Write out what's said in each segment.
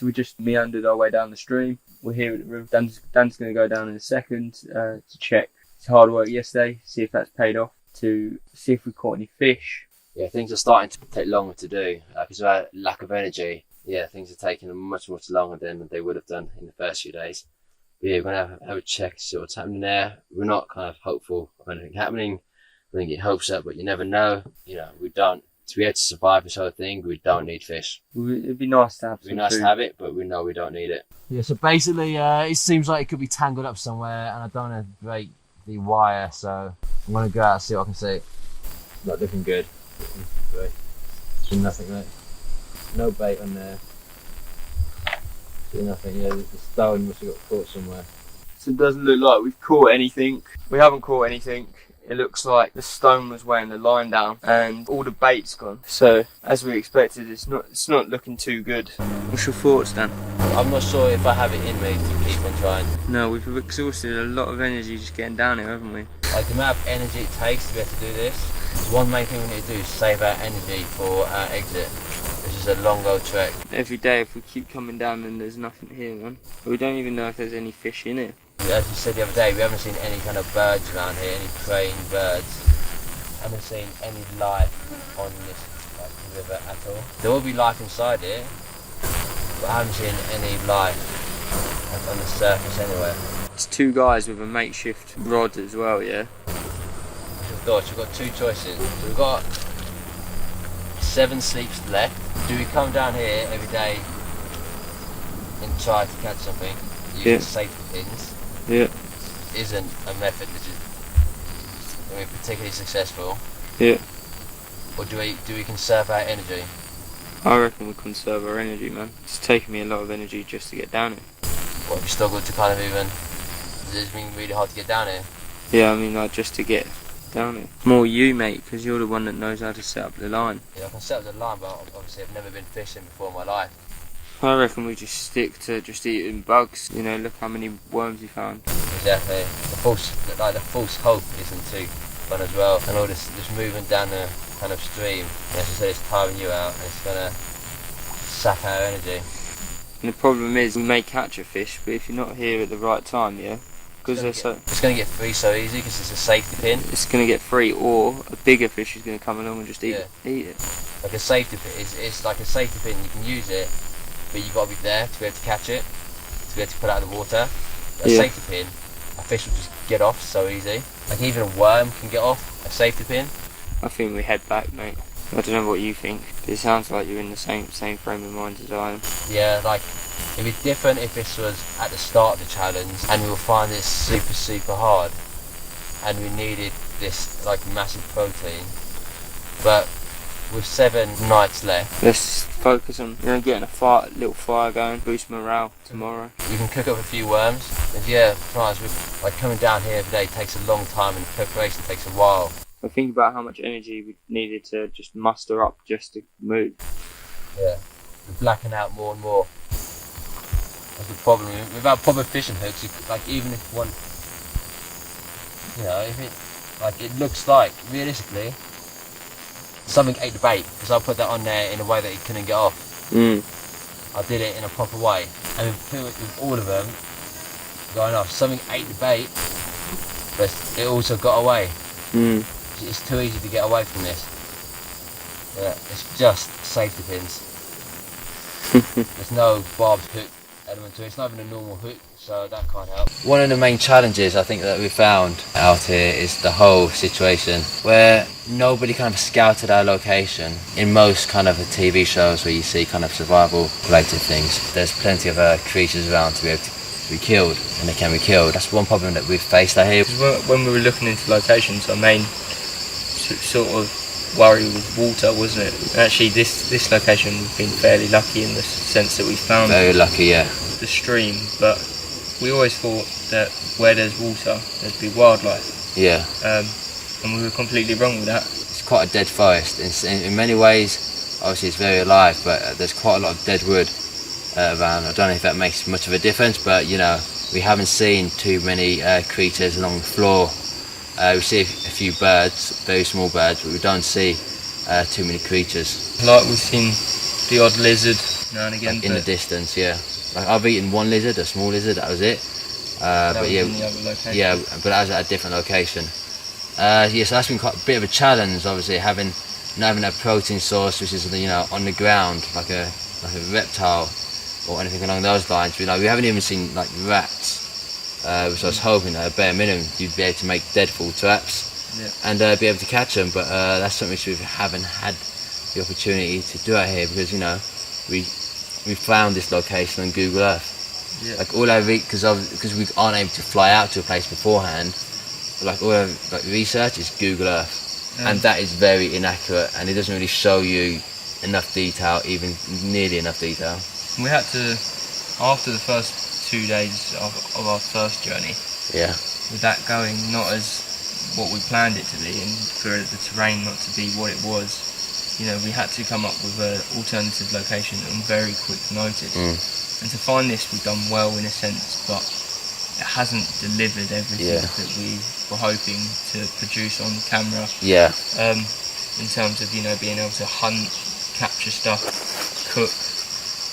So we just meandered our way down the stream. We're here at the river. Dan's going to go down in a second to check his hard work yesterday, see if that's paid off, to see if we caught any fish. Yeah, things are starting to take longer to do because of our lack of energy. Yeah, things are taking much longer than they would have done in the first few days. But yeah, we're going to have a check, see what's happening there. We're not kind of hopeful of anything happening. We think it hopes up, but you never know. You know, we don't. To be able to survive this whole thing, we don't need fish. It'd be nice to have It'd be nice to have it, but we know we don't need it. Yeah, so basically, it seems like it could be tangled up somewhere, and I don't want to break the wire, so I'm going to go out and see what I can see. Not looking good. Nothing, mate. No bait on there. See nothing. Yeah, the stone must have got caught somewhere. So it doesn't look like we've caught anything. We haven't caught anything. It looks like the stone was weighing the line down and all the bait's gone. So as we expected, it's not looking too good. What's your thoughts, Dan? I'm not sure if I have it in me to keep on trying. No, we've exhausted a lot of energy just getting down here, haven't we? Like the amount of energy it takes to be able to do this. The one main thing we need to do is save our energy for our exit, which is a long old trek. Every day if we keep coming down and there's nothing here, man. We don't even know if there's any fish in it. As you said the other day, we haven't seen any kind of birds around here, any praying birds. Haven't seen any life on this river at all. There will be life inside it, but I haven't seen any life on the surface anywhere. It's two guys with a makeshift rod as well, yeah? We've got two choices. So we've got 7 sleeps left. Do we come down here every day and try to catch something using safety pins? Yeah. Isn't a method which is particularly successful. Yeah. Or do we conserve our energy? I reckon we conserve our energy, man. It's taken me a lot of energy just to get down here. What, have you struggled to kind of even... It's been really hard to get down here? Yeah, I mean, like, just to get down here. More you, mate, because you're the one that knows how to set up the line. Yeah, I can set up the line, but obviously I've never been fishing before in my life. I reckon we just stick to just eating bugs. You know, look how many worms we found. Exactly. The false hope isn't too fun as well. And all this movement down the kind of stream, as I said, it's tiring you out and it's gonna sap our energy. And the problem is, we may catch a fish, but if you're not here at the right time, yeah, because it's gonna get free so easy because it's a safety pin. It's gonna get free, or a bigger fish is gonna come along and just eat it. Like a safety pin, it's like a safety pin. You can use it, but you've got to be there to be able to catch it, to be able to put it out of the water. A safety pin, a fish will just get off so easy. Like even a worm can get off a safety pin. I think we head back, mate. I don't know what you think, but it sounds like you're in the same frame of mind as I am. Yeah, like it'd be different if this was at the start of the challenge and we were finding this super hard and we needed this like massive protein. But with 7 nights left, let's focus on getting a little fire going, boost morale tomorrow. We can cook up a few worms. And yeah, sometimes like coming down here every day takes a long time and preparation takes a while. I think about how much energy we needed to just muster up just to move. Yeah, we're blacking out more and more. That's the problem. Without proper fishing hooks, like even if one, you know, if it, like it looks like, realistically, something ate the bait, because I put that on there in a way that it couldn't get off. I did it in a proper way. And with all of them going off, something ate the bait, but it also got away. It's too easy to get away from this. Yeah, it's just safety pins. There's no barbed hook element to it. It's not even a normal hook, so that can't help. One of the main challenges I think that we found out here is the whole situation where nobody kind of scouted our location. In most kind of TV shows where you see kind of survival related things, there's plenty of creatures around to be able to be killed, and they can be killed. That's one problem that we've faced out here. When we were looking into locations, our main sort of worry with water, wasn't it? Actually, this location we've been fairly lucky in the sense that we found very lucky, yeah, the stream, but we always thought that where there's water there'd be wildlife. Yeah. And we were completely wrong with that. It's quite a dead forest. In many ways, obviously it's very alive, but there's quite a lot of dead wood around. I don't know if that makes much of a difference, but you know, we haven't seen too many creatures along the floor. We see a few birds, very small birds, but we don't see too many creatures. Like we've seen the odd lizard, now and again. Like in the distance, yeah. Like I've eaten one lizard, a small lizard, that was it. But yeah, in the other location. yeah, but that was at a different location. Yeah, so that's been quite a bit of a challenge, obviously, not having that protein source, which is on the ground, like a reptile or anything along those lines. We haven't even seen like rats, which I was hoping at a bare minimum you'd be able to make deadfall traps and be able to catch them. But that's something which we haven't had the opportunity to do out here because we found this location on Google Earth. Yeah. Like all our because we aren't able to fly out to a place beforehand. Like all our research is Google Earth, and that is very inaccurate, and it doesn't really show you enough detail, even nearly enough detail. We had to, after the first 2 days of our first journey, with that going not as what we planned it to be, and for the terrain not to be what it was, we had to come up with an alternative location on very quick notice. And to find this, we've done well in a sense, but it hasn't delivered everything that we were hoping to produce on camera. Yeah. In terms of being able to hunt, capture stuff, cook,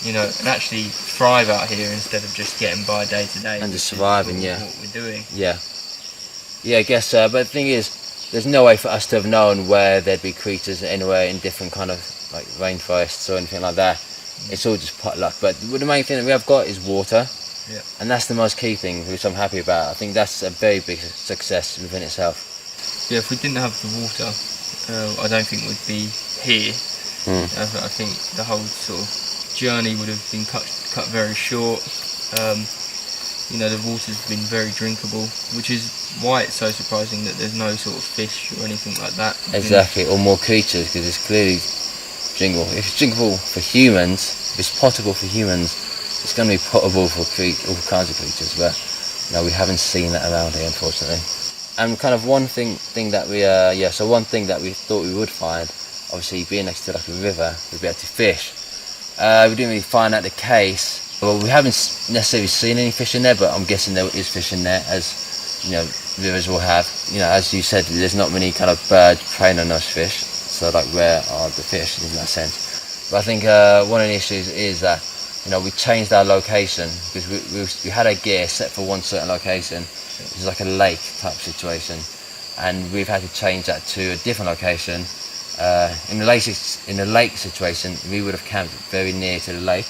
and actually thrive out here instead of just getting by day to day. And just surviving, what we're doing. Yeah. Yeah, I guess so. But the thing is, there's no way for us to have known where there'd be creatures anywhere in different kind of like rainforests or anything like that. It's all just pot luck. But the main thing that we have got is water. Yeah. And that's the most key thing, which I'm happy about. I think that's a very big success within itself. Yeah, if we didn't have the water, I don't think we'd be here. I think the whole sort of journey would have been cut very short. The water's been very drinkable, which is why it's so surprising that there's no sort of fish or anything like that. Exactly, or more creatures, because it's clearly drinkable. If it's drinkable for humans, if it's potable for humans, it's going to be potable for all kinds of creatures, but we haven't seen that around here, unfortunately. And kind of one thing that we thought we would find, obviously being next to like a river, we'd be able to fish. We didn't really find that the case. Well, we haven't necessarily seen any fish in there, but I'm guessing there is fish in there, as rivers will have. As you said, there's not many kind of birds preying on those fish, so like where are the fish in that sense? But I think one of the issues is that we changed our location because we had our gear set for one certain location, which is like a lake type situation, and we've had to change that to a different location. In the lake situation, we would have camped very near to the lake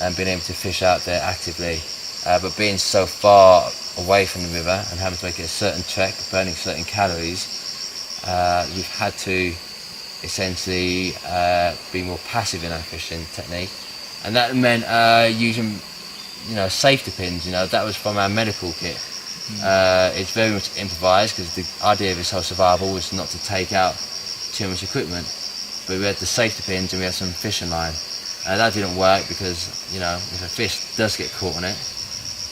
and been able to fish out there actively. But being so far away from the river and having to make it a certain trek, burning certain calories, we've had to essentially be more passive in our fishing technique. And that meant using, safety pins. That was from our medical kit. It's very much improvised because the idea of this whole survival was not to take out too much equipment. But we had the safety pins and we had some fishing line. That didn't work because, if a fish does get caught on it,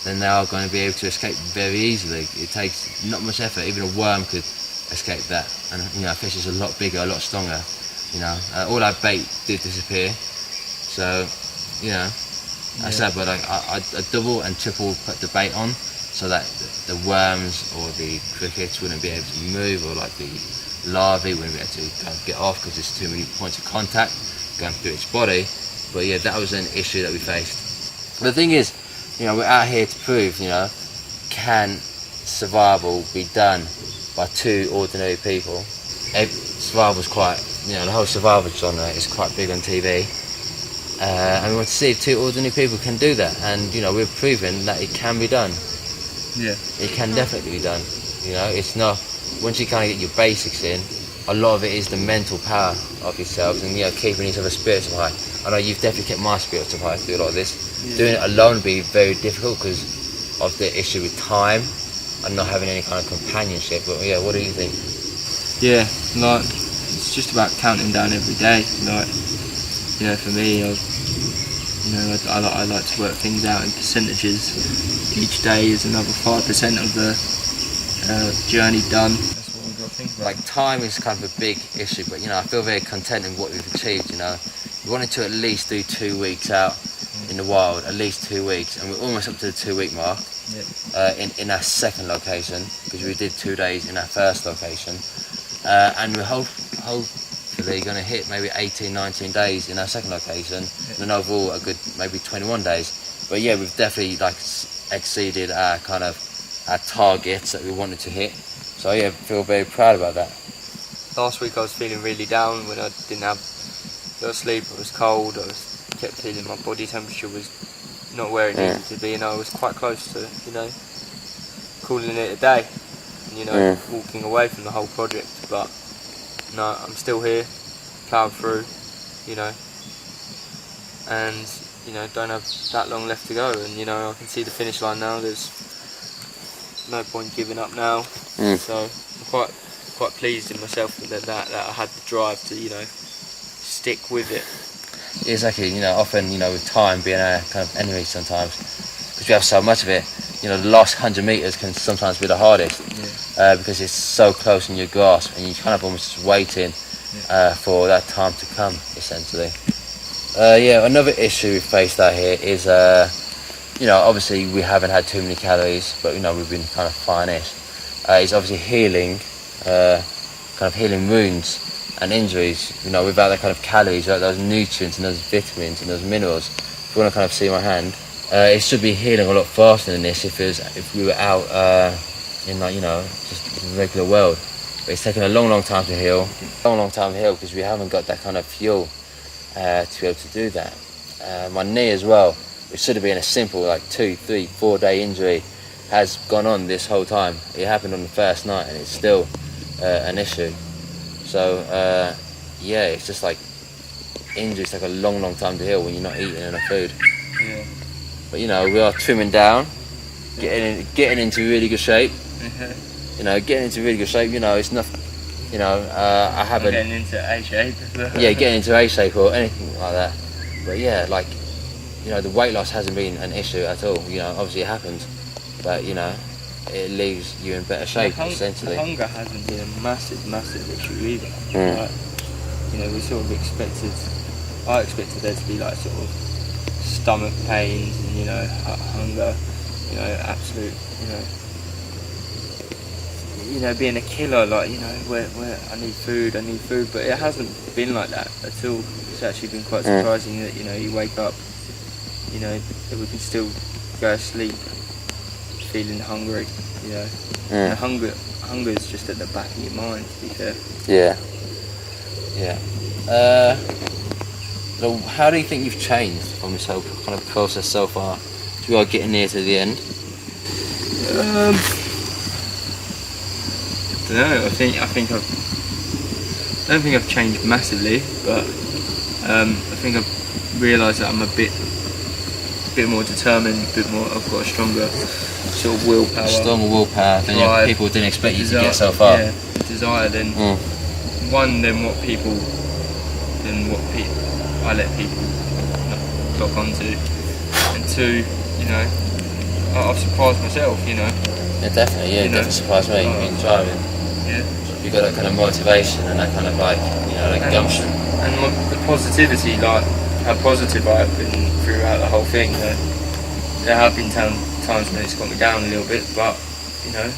then they are going to be able to escape very easily. It takes not much effort. Even a worm could escape that. And, a fish is a lot bigger, a lot stronger. All our bait did disappear. So, I said, but I double and triple put the bait on so that the worms or the crickets wouldn't be able to move, or like the larvae wouldn't be able to kind of get off because there's too many points of contact going through its body. But yeah, that was an issue that we faced. But the thing is, we're out here to prove, can survival be done by two ordinary people? Survival's quite, the whole survival genre is quite big on TV. And we want to see if two ordinary people can do that. And, we've proven that it can be done. Yeah. It can definitely be done. It's not, once you kind of get your basics in, a lot of it is the mental power of yourselves and keeping each other's spirits up high. I know you've definitely kept my spirits up high through a lot of this. Yeah. Doing it alone would be very difficult because of the issue with time and not having any kind of companionship. But yeah, what do you think? Yeah, it's just about counting down every day. For me, I like to work things out in percentages. Each day is another 5% of the journey done. That's what we've got to think about. Like time is kind of a big issue, but I feel very content in what we've achieved. We wanted to at least do 2 weeks out in the wild, at least 2 weeks, and we're almost up to the 2 week mark. In our second location, because we did 2 days in our first location, and we hopefully probably going to hit maybe 18, 19 days in our second location, and overall a good maybe 21 days. But yeah, we've definitely like exceeded our kind of our targets that we wanted to hit. So yeah, feel very proud about that. Last week I was feeling really down when I didn't have no sleep. I was cold. Kept feeling my body temperature was not where it needed to be, and I was quite close to, you know, calling it a day, and, you know, walking away from the whole project. But no, I'm still here, plowed through, you know, and, you know, don't have that long left to go, and, you know, I can see the finish line now. There's no point giving up now. So I'm quite pleased in myself that I had the drive to, you know, stick with it. Exactly, you know, often, you know, with time being our kind of enemy sometimes, because we have so much of it, you know, the last 100 metres can sometimes be the hardest, because it's so close in your grasp, and you're kind of almost just waiting for that time to come, essentially. Yeah, another issue we faced out here is, you know, obviously we haven't had too many calories, but, you know, we've been kind of fine-ish. It's obviously healing wounds and injuries, you know, without that kind of calories, without those nutrients and those vitamins and those minerals. If you want to kind of see my hand, it should be healing a lot faster than this if we were out in, like, you know, just in the regular world. But it's taken a long time to heal, because we haven't got that kind of fuel to be able to do that. My knee as well, which should have been a simple like 2, 3, 4 day injury, has gone on this whole time. It happened on the first night, and it's still an issue. So yeah, it's just like injuries take a long time to heal when you're not eating enough food. Yeah. But, you know, we are trimming down, getting into really good shape. You know, getting into really good shape. You know, it's nothing. You know, I haven't. Getting into A shape. Yeah, getting into A shape or anything like that. But yeah, like, you know, the weight loss hasn't been an issue at all. You know, obviously it happens, but, you know, it leaves you in better shape, essentially. The hunger hasn't been a massive issue either. Like, you know, we sort of I expected there to be like sort of stomach pains and, you know, hunger, you know, absolute, you know, being a killer, like, you know, where I need food, but it hasn't been like that at all. It's actually been quite surprising that, you know, you wake up, you know, that we can still go to sleep feeling hungry, you know. And hunger is just at the back of your mind, to be fair. Yeah. So how do you think you've changed from this whole kind of process so far? We are getting near to the end. I don't know. I don't think I've changed massively, but I think I've realised that I'm a bit more determined, I've got a stronger sort of willpower. Stronger willpower than people didn't expect you to get so far. Yeah, desire than I let people clock onto, and two, you know, I've surprised myself, you know. Yeah, definitely. Yeah, definitely surprised me. You've been driving. Yeah. You've got that kind of motivation and that kind of, like, you know, like gumption. And the positivity, like how positive I have been throughout the whole thing. There have been times when it's got me down a little bit, but, you know,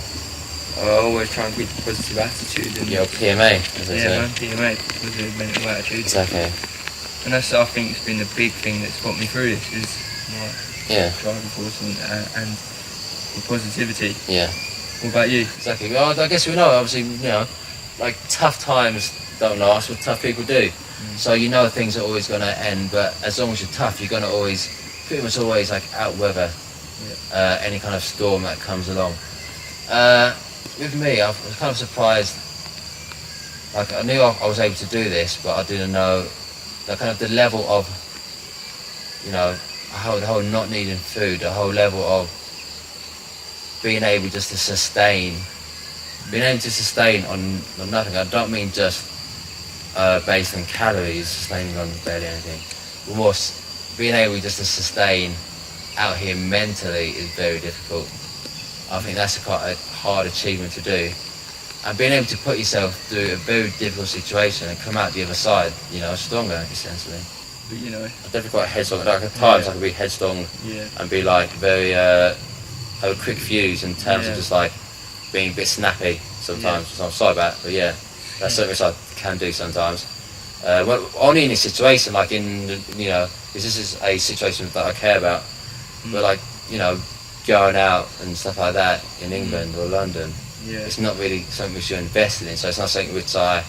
I always try and keep a positive attitude. And your PMA, as they say. PMA, positive mental attitude. Exactly. And that's, I think, it's been the big thing that's got me through this, is like, driving force and the positivity. Yeah. What about you? Exactly. Well, I guess we know, obviously, you know, like, tough times don't last, but tough people do. So you know things are always going to end, but as long as you're tough, you're going to pretty much always like outweather any kind of storm that comes along. With me, I was kind of surprised. Like, I knew I was able to do this, but I didn't know the kind of the level of, you know, the whole not needing food, the whole level of being able just to sustain on nothing. I don't mean just based on calories, sustaining on barely anything, but more being able just to sustain out here mentally is very difficult. I think that's quite a hard achievement to do, and being able to put yourself through a very difficult situation and come out the other side, you know, stronger, essentially. But, you know, I'm definitely quite headstrong. Like, at times I can be headstrong and be like very have a quick fuse in terms of just like being a bit snappy sometimes. So I'm sorry about it, but yeah, that's something I can do sometimes. Well, only in a situation like in, because this is a situation that I care about, but like, going out and stuff like that in England or London, it's not really something which you're invested in, so it's not something which I'm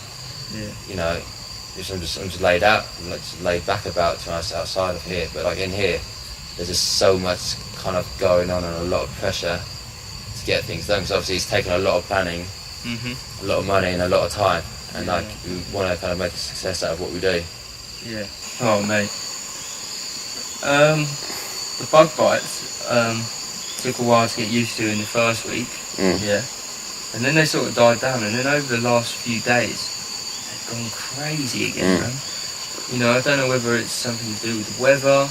just laid out, like just laid back about to us outside of here, but like in here, there's just so much kind of going on and a lot of pressure to get things done, because obviously it's taken a lot of planning, a lot of money and a lot of time, and like we want to kind of make a success out of what we do. Yeah. Oh mate. The bug bites took a while to get used to in the first week. Yeah. And then they sort of died down, and then over the last few days they've gone crazy again, man. I don't know whether it's something to do with the weather.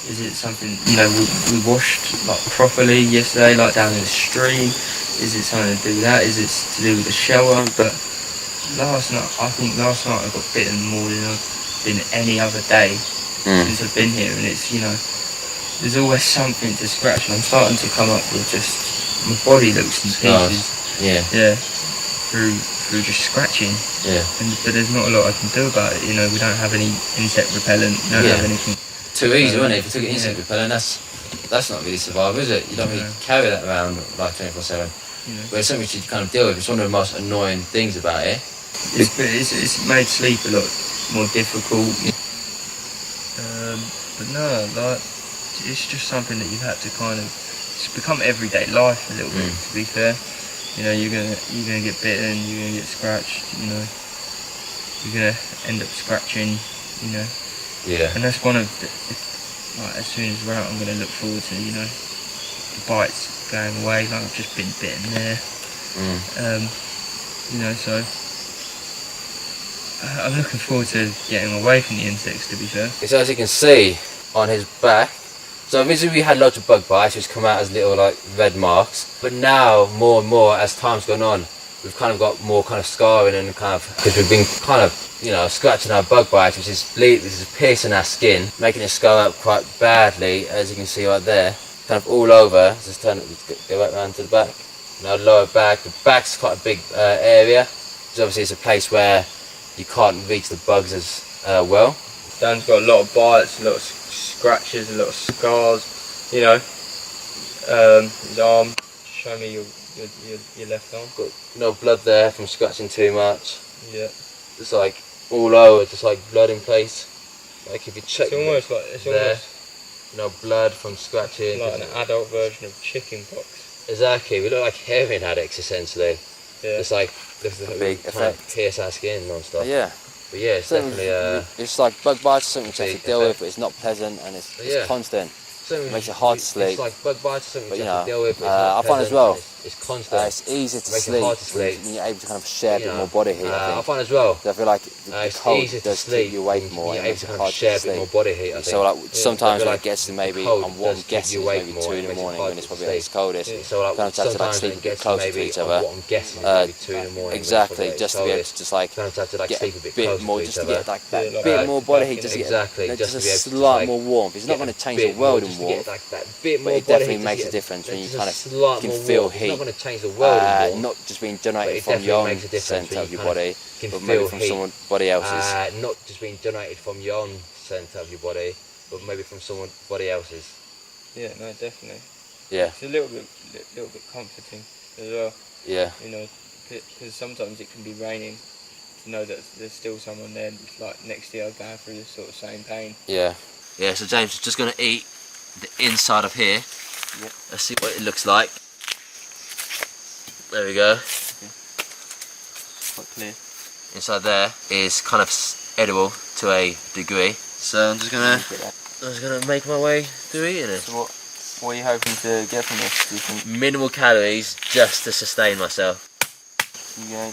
Is it something, we washed like properly yesterday, like down in the stream? Is it something to do with that? Is it to do with the shower? But last night I got bitten more than I've been any other day since I've been here, and it's, there's always something to scratch, and I'm starting to come up with just, my body looks in pieces. Yeah. Through just scratching. Yeah. But there's not a lot I can do about it, we don't have any insect repellent, we don't have anything. Too easy, wasn't it? If you took an insect repellent, that's not really survival, is it? You don't really carry that around like 24/7. But it's something you kind of deal with. It's one of the most annoying things about it. It's made sleep a lot more difficult. But no, like, it's just something that you've had to kind of, it's become everyday life a little bit, to be fair. You're gonna get bitten, you're gonna get scratched, you're gonna end up scratching, Yeah. And that's one of the, like, as soon as we're out, I'm gonna look forward to, the bites going away, like I've just been bitten there. So I'm looking forward to getting away from the insects, to be fair. So as you can see on his back, so originally we had lots of bug bites which come out as little like red marks, but now more and more as time's gone on, we've kind of got more kind of scarring and kind of, because we've been kind of, scratching our bug bites, which is piercing our skin, making it scar up quite badly, as you can see right there, kind of all over. Just go right round to the back. Lower back. The back's quite a big area, because obviously it's a place where you can't reach the bugs as well. Dan's got a lot of bites, a lot of scratches, a lot of scars. His arm. Show me your left arm. Got no blood there from scratching too much. Yeah. It's like all over, just like blood in place. Like if you check, it's almost blood from scratching. Like an adult version of chicken pox. Exactly. We look like heroin addicts essentially. Yeah. It's like big effect. Pierce our skin and stuff. Yeah. But yeah, it's definitely it's like bug bites, something you have to deal with, but it's not pleasant and it's constant. It makes it hard to sleep. It's like bug bites, something you have to deal with. But I find as well, it's constant. it's easy to sleep when you're able to kind of share a bit more body heat. I find as well. I feel like the cold does keep you awake more and makes it hard to sleep. More body heat, I think. So like sometimes when it gets to maybe, on what I'm guessing, maybe 2 in the morning when it's probably at its coldest, so like kind of have to like sleep a bit closer to each other. Exactly, just to be able to just like get a bit more, just to get like that bit more body heat, just to get just a slight more warmth. It's not going to change the world in warmth, but it definitely makes a difference when you kind of can feel heat, not just being generated from your own centre of your body, but maybe from somebody else's. Not just being generated from your own centre of your body, but maybe from somebody else's. Yeah, no, definitely. Yeah. It's a little bit comforting as well. Yeah. Because sometimes it can be raining. To know that there's still someone there, like next to you, going through this sort of same pain. Yeah. Yeah. So James is just going to eat the inside of here. Yep. Let's see what it looks like. There we go. Okay. Quite clear. Inside there is kind of edible to a degree. So I'm just gonna make my way through eating it. So what are you hoping to get from this, do you think? Minimal calories just to sustain myself.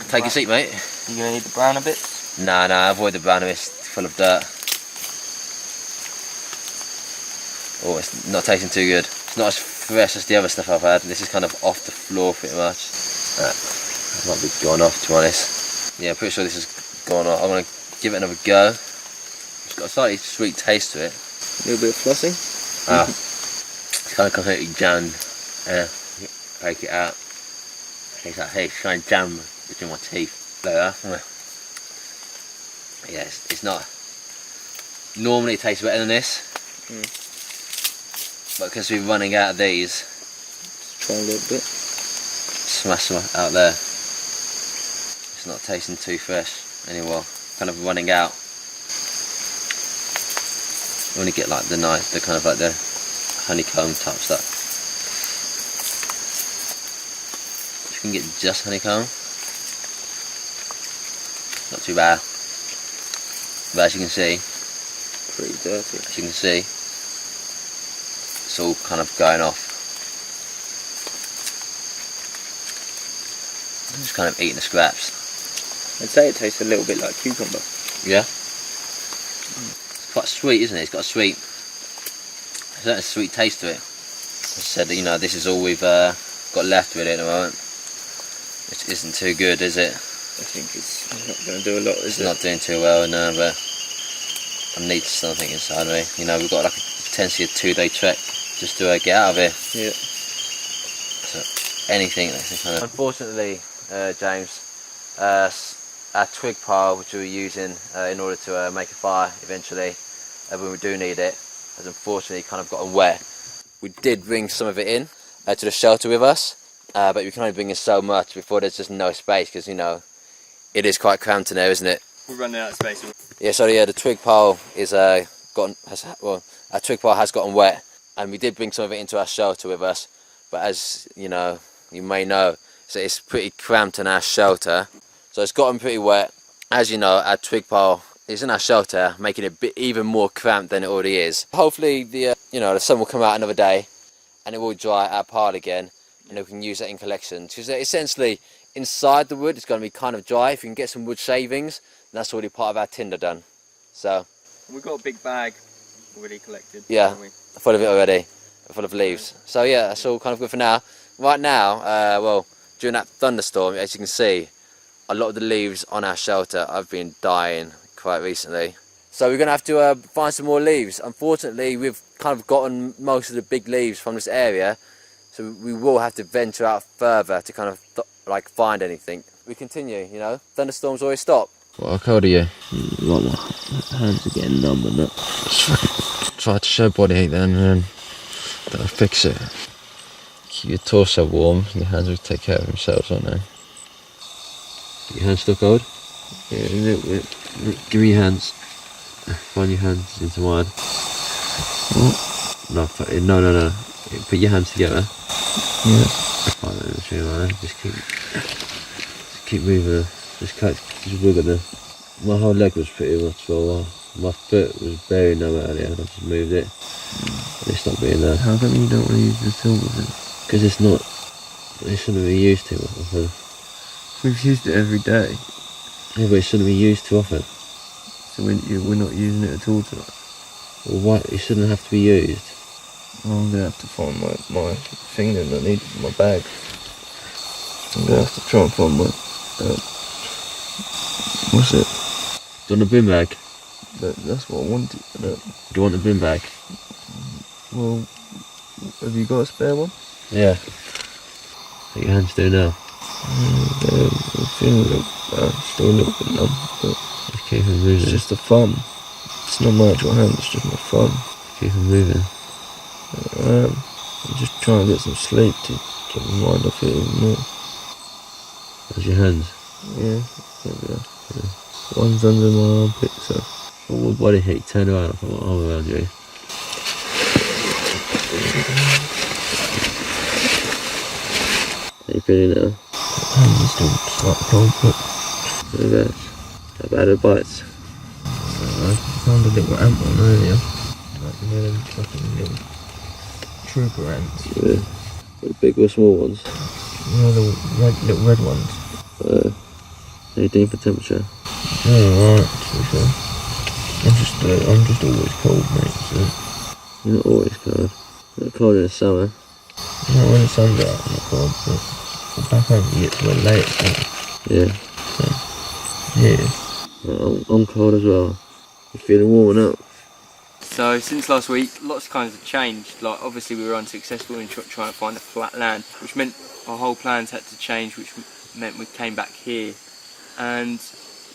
Take a seat, mate. You gonna eat the browner bits? Nah, avoid the browner bits, it's full of dirt. Oh, it's not tasting too good. It's not as fresh as the other stuff I've had. This is kind of off the floor pretty much. That might be going off, to be honest. Yeah, I'm pretty sure this is going off. I'm gonna give it another go. It's got a slightly sweet taste to it. A little bit of flossing? It's kind of completely jammed. Take it out. It's like, hey, it's kind of jam between my teeth. Like that. Yeah, it's not. Normally it tastes better than this, but because we're running out of these, Try a little bit. smash them out there. It's not tasting too fresh anymore. Kind of running out. You only get like the kind of like the honeycomb type stuff. If you can get just honeycomb, not too bad. But as you can see, Pretty dirty. as you can see, it's all kind of going off. I'm just kind of eating the scraps. I'd say it tastes a little bit like cucumber. Yeah. It's quite sweet, isn't it? It's got a certain sweet taste to it. As I said, you know, this is all we've got left with it at the moment. Which isn't too good, is it? I think it's not going to do a lot, is It's it? not doing too well, no, but I need something inside me. You know, we've got like potentially a 2-day trek just to get out of here. Yeah. So anything that can kind of... Unfortunately, James, our twig pile, which we were using in order to make a fire eventually, when we do need it, has unfortunately kind of gotten wet. We did bring some of it in to the shelter with us, but we can only bring in so much before there's just no space, because, you know, it is quite cramped in there, isn't it? We're running out of space. Yeah, so yeah, the twig pile is our twig pile has gotten wet, and we did bring some of it into our shelter with us, but as you know, you may know, so it's pretty cramped in our shelter, so it's gotten pretty wet. As you know, our twig pile is in our shelter, making it a bit even more cramped than it already is. Hopefully the sun will come out another day and it will dry our pile again, and we can use that in collection, because essentially inside the wood it's going to be kind of dry. If you can get some wood shavings, that's already part of our tinder done. So We've got a big bag already collected. yeah, haven't we? full of it already, full of leaves. So yeah, that's all kind of good for now. Right now, well, during that thunderstorm, as you can see, a lot of the leaves on our shelter have been dying quite recently. So we're going to have to find some more leaves. Unfortunately, we've kind of gotten most of the big leaves from this area, so we will have to venture out further to kind of like find anything. We continue, you know, thunderstorms always stop. Well, how cold are you? Like my hands are getting numb and that. Try to show body heat then, and then that'll fix it. Keep your torso warm, and your hands will take care of themselves, won't they? Your hands still cold? Yeah, a little bit. Give me your hands. Find your hands into mine. No. Put your hands together. Yeah. Just keep moving. Just wiggle them. My whole leg was pretty much swollen. My foot was very numb earlier, and I just moved it. And it's not being there. How come you don't want to use the silver then? Because it shouldn't be used too often. We've used it every day. Yeah, but it shouldn't be used too often. So we're not using it at all tonight. Well, why? It shouldn't have to be used. Well, I'm going to have to find my thing that I need in my bag. I'm going to have to try and find my... what's it? Do you want a bin bag? That's what I wanted. Do you want a bin bag? Well, have you got a spare one? Yeah. What your hands do now? I'm feeling still a little bit numb, but Just keep them moving. it's just the fun. It's not my actual hand, it's just my fun. Keep them moving. I'm just trying to get some sleep to get my mind off it even more. How's your hands? Yeah, there we are. Yeah. One's under my armpit, so... All body heat, turn around, I'll put my arm around you. How you feeling now? Hands are still slightly cold, but... How bad are the bites? I found a little ant one earlier. Like, you know, them fucking little trooper ants. Yeah. The big or small ones? You know, the little red ones? How you doing for temperature? Yeah, alright, to be fair. I'm just always cold, mate, so... You're not always cold. You're not cold in the summer. No, when the sun's out, I'm not cold, but... back home you get to where late, so... Yeah. So... yeah. I'm cold as well. You're feeling warming up? So since last week, lots of kinds have changed. Like obviously we were unsuccessful in trying to find a flat land, which meant our whole plans had to change, which meant we came back here, and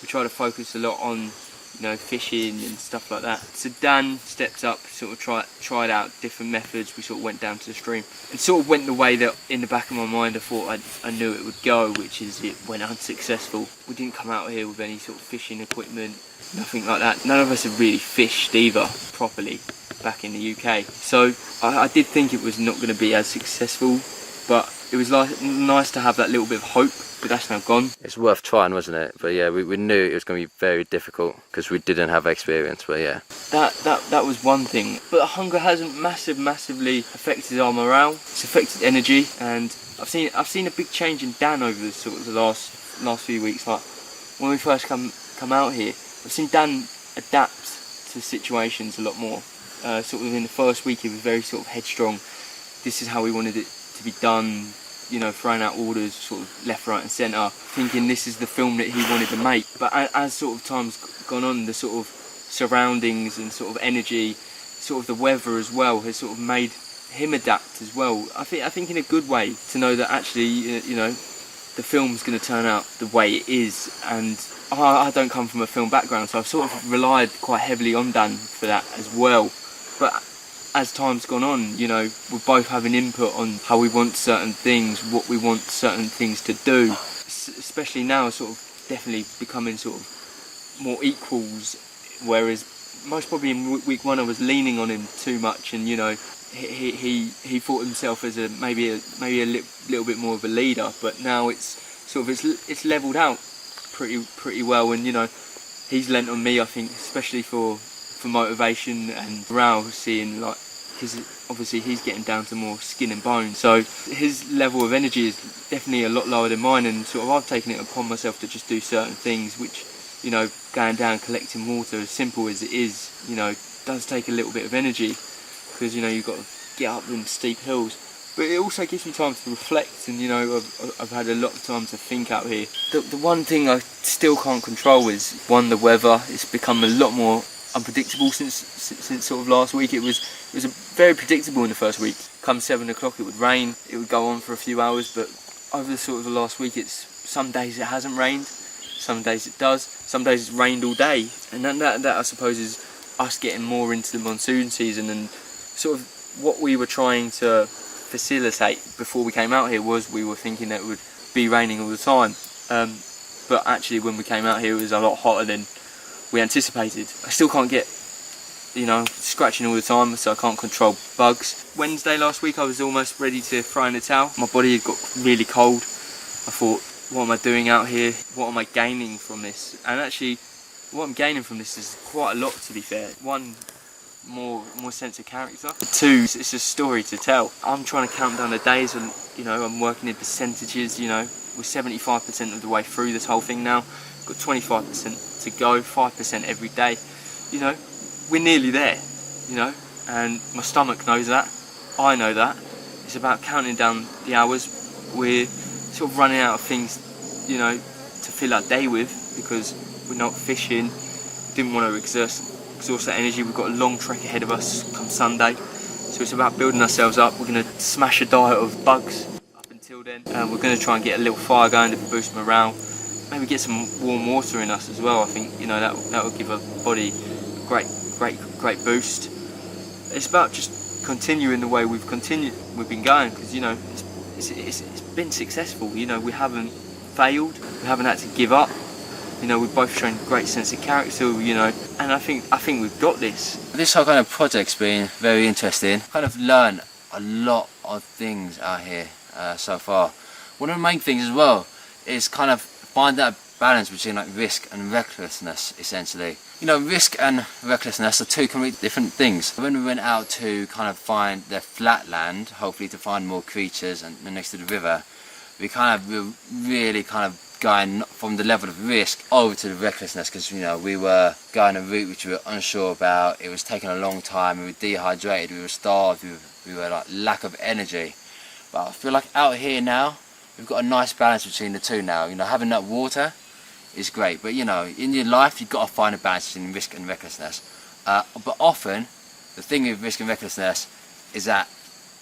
we tried to focus a lot on you know, fishing and stuff like that. So Dan stepped up, sort of tried out different methods. We sort of went down to the stream. It sort of went the way that in the back of my mind I thought I knew it would go, which is it went unsuccessful. We didn't come out here with any sort of fishing equipment, nothing like that. None of us have really fished either properly back in the UK. So I did think it was not going to be as successful, but it was nice to have that little bit of hope. But that's now gone. It's worth trying, wasn't it? But yeah, we knew it was going to be very difficult because we didn't have experience. But yeah, that was one thing. But hunger hasn't massively affected our morale. It's affected energy, and I've seen a big change in Dan over the sort of the last few weeks. Like when we first come out here, I've seen Dan adapt to situations a lot more. Sort of in the first week, he was very sort of headstrong. This is how we wanted it to be done. You know, throwing out orders sort of left, right and centre, thinking this is the film that he wanted to make. But as sort of time's gone on, the sort of surroundings and sort of energy, sort of the weather as well, has sort of made him adapt as well. I think in a good way, to know that actually, you know, the film's going to turn out the way it is. And I don't come from a film background, so I've sort of relied quite heavily on Dan for that as well. But as time's gone on, you know, we're both having input on how we want certain things, what we want certain things to do, especially now sort of definitely becoming sort of more equals, whereas most probably in week 1 I was leaning on him too much, and you know, he thought himself as maybe a little bit more of a leader, but now it's sort of it's levelled out pretty well, and you know, he's lent on me, I think, especially for motivation and morale, seeing like, because obviously he's getting down to more skin and bone, so his level of energy is definitely a lot lower than mine, and sort of I've taken it upon myself to just do certain things which, you know, going down collecting water, as simple as it is, you know, does take a little bit of energy, because you know, you've got to get up them steep hills, but it also gives me time to reflect, and you know, I've had a lot of time to think out here. The one thing I still can't control is the weather. It's become a lot more unpredictable since sort of last week. It was very predictable in the first week. Come 7 o'clock it would rain, it would go on for a few hours, but over the sort of the last week, it's some days it hasn't rained, some days it does, some days it's rained all day, and that I suppose is us getting more into the monsoon season, and sort of what we were trying to facilitate before we came out here was we were thinking that it would be raining all the time, but actually when we came out here it was a lot hotter than we anticipated. I still can't get, you know, scratching all the time, so I can't control bugs. Wednesday last week I was almost ready to throw in the towel. My body had got really cold. I thought, what am I doing out here? What am I gaining from this? And actually, what I'm gaining from this is quite a lot, to be fair. One, more sense of character. Two, it's a story to tell. I'm trying to count down the days, and you know, I'm working in percentages. You know, we're 75% of the way through this whole thing now. Got 25% to go, 5% every day. You know, we're nearly there, you know, and my stomach knows that, I know that. It's about counting down the hours. We're sort of running out of things, you know, to fill our day with, because we're not fishing. We didn't want to exhaust that energy. We've got a long trek ahead of us come Sunday, so it's about building ourselves up. We're going to smash a diet of bugs up until then, and we're going to try and get a little fire going to boost morale. Maybe get some warm water in us as well. I think, you know, that will give our body a great boost. It's about just continuing the way we've been going, because you know, it's been successful. You know, we haven't failed, we haven't had to give up. You know, we've both shown a great sense of character, you know, and I think we've got this. This whole kind of project's been very interesting. Kind of learned a lot of things out here so far. One of the main things as well is kind of find that balance between like risk and recklessness, essentially. You know, risk and recklessness are two completely different things. When we went out to kind of find the flat land, hopefully to find more creatures and next to the river, we kind of really kind of going from the level of risk over to the recklessness, because you know, we were going a route which we were unsure about. It was taking a long time, we were dehydrated, we were starved, we were like lack of energy. But I feel like out here now, we've got a nice balance between the two now. You know, having that water is great, but you know, in your life you've got to find a balance between risk and recklessness. But often, the thing with risk and recklessness is that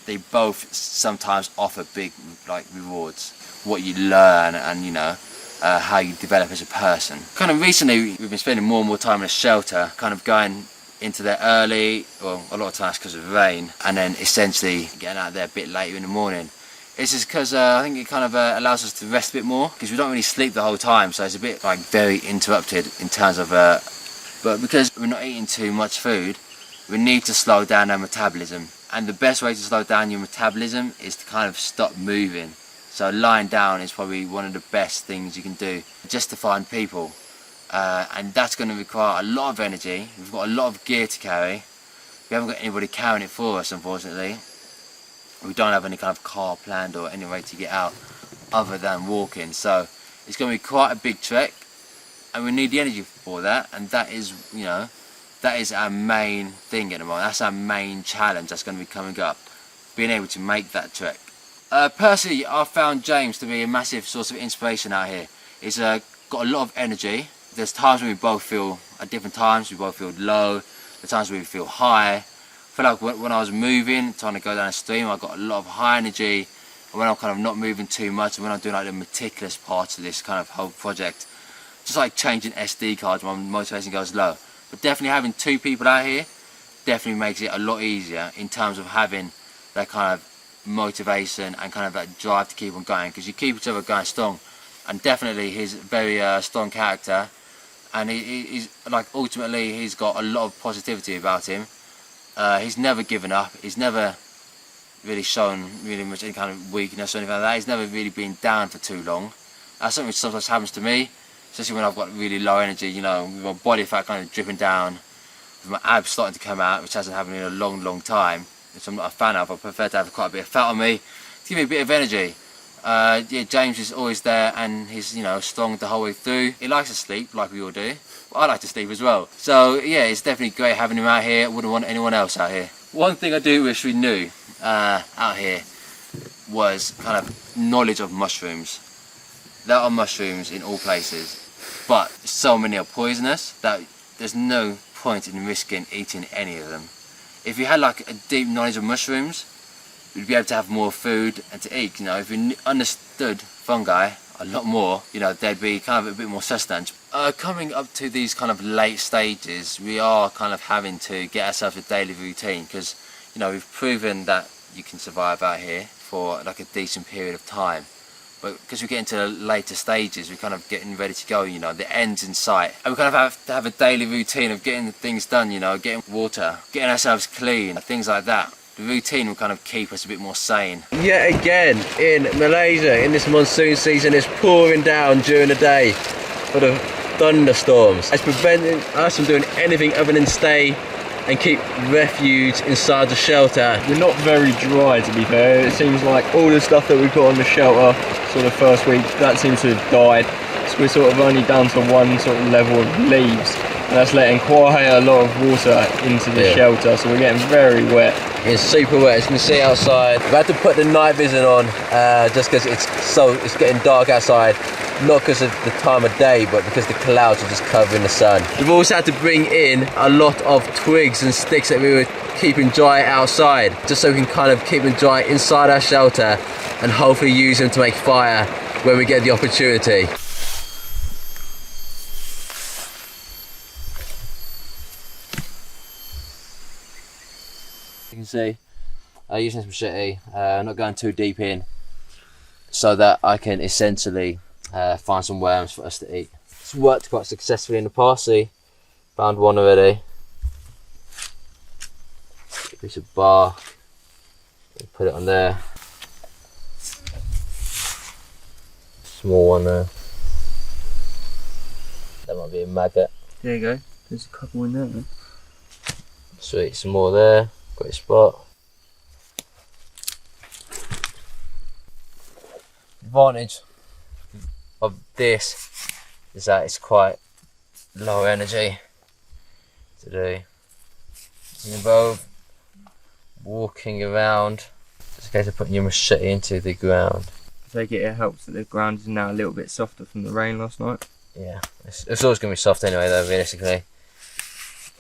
they both sometimes offer big like rewards. What you learn, and you know, how you develop as a person. Kind of recently we've been spending more and more time in a shelter, kind of going into there early, well a lot of times because of rain, and then essentially getting out there a bit later in the morning. It's just because I think it kind of allows us to rest a bit more, because we don't really sleep the whole time, so it's a bit like very interrupted in terms of but because we're not eating too much food, we need to slow down our metabolism, and the best way to slow down your metabolism is to kind of stop moving. So lying down is probably one of the best things you can do just to find people, and that's going to require a lot of energy. We've got a lot of gear to carry. We haven't got anybody carrying it for us, unfortunately. We don't have any kind of car planned or any way to get out other than walking, so it's going to be quite a big trek, and we need the energy for that, and that is, you know, that is our main thing at the moment. That's our main challenge that's going to be coming up, being able to make that trek. Personally, I've found James to be a massive source of inspiration out here. He's got a lot of energy. There's times when we both feel, at different times, we both feel low. There's times when we feel high. I feel like when I was moving, trying to go down a stream, I got a lot of high energy. And when I'm kind of not moving too much, and when I'm doing like the meticulous parts of this kind of whole project, just like changing SD cards, my motivation goes low. But definitely having two people out here definitely makes it a lot easier in terms of having that kind of motivation and kind of that drive to keep on going, because you keep each other going strong. And definitely he's a very strong character, and he's like, ultimately he's got a lot of positivity about him. He's never given up. He's never really shown really much any kind of weakness or anything like that. He's never really been down for too long. That's something which sometimes happens to me, especially when I've got really low energy, you know, with my body fat kind of dripping down, with my abs starting to come out, which hasn't happened in a long time, which I'm not a fan of. I prefer to have quite a bit of fat on me to give me a bit of energy. Yeah, James is always there, and he's, you know, strong the whole way through. He likes to sleep, like we all do. I like to sleep as well. So yeah, it's definitely great having him out here. Wouldn't want anyone else out here. One thing I do wish we knew out here was kind of knowledge of mushrooms. There are mushrooms in all places, but so many are poisonous that there's no point in risking eating any of them. If you had like a deep knowledge of mushrooms, we'd be able to have more food and to eat. You know, if we understood fungi a lot more, you know, there'd be kind of a bit more sustenance. Coming up to these kind of late stages, we are kind of having to get ourselves a daily routine, because, you know, we've proven that you can survive out here for like a decent period of time. But because we get into the later stages, we're kind of getting ready to go, you know, the end's in sight. And we kind of have to have a daily routine of getting things done, you know, getting water, getting ourselves clean, things like that. The routine will kind of keep us a bit more sane. Yet again, in Malaysia, in this monsoon season, it's pouring down during the day for the thunderstorms. It's preventing us from doing anything other than stay and keep refuge inside the shelter. We're not very dry, to be fair. It seems like all the stuff that we put on the shelter sort of first week, that seems to have died. So we're sort of only down to one sort of level of leaves, and that's letting quite a lot of water into the shelter, so we're getting very wet. It's super wet, as you can see outside. We've had to put the night vision on just because it's getting dark outside. Not because of the time of day, but because the clouds are just covering the sun. We've also had to bring in a lot of twigs and sticks that we were keeping dry outside, just so we can kind of keep them dry inside our shelter and hopefully use them to make fire when we get the opportunity. You can see using this machete, not going too deep in, so that I can essentially find some worms for us to eat. It's worked quite successfully in the past. See, found one already. A piece of bark, put it on there. Small one there. That might be a maggot. There you go. There's a couple in there, man. Sweet, some more there. Great spot. Advantage of this is that it's quite low energy to do. You involve walking around. It's a case of putting your machete into the ground. I take it helps that the ground is now a little bit softer from the rain last night. Yeah, it's always going to be soft anyway though, realistically.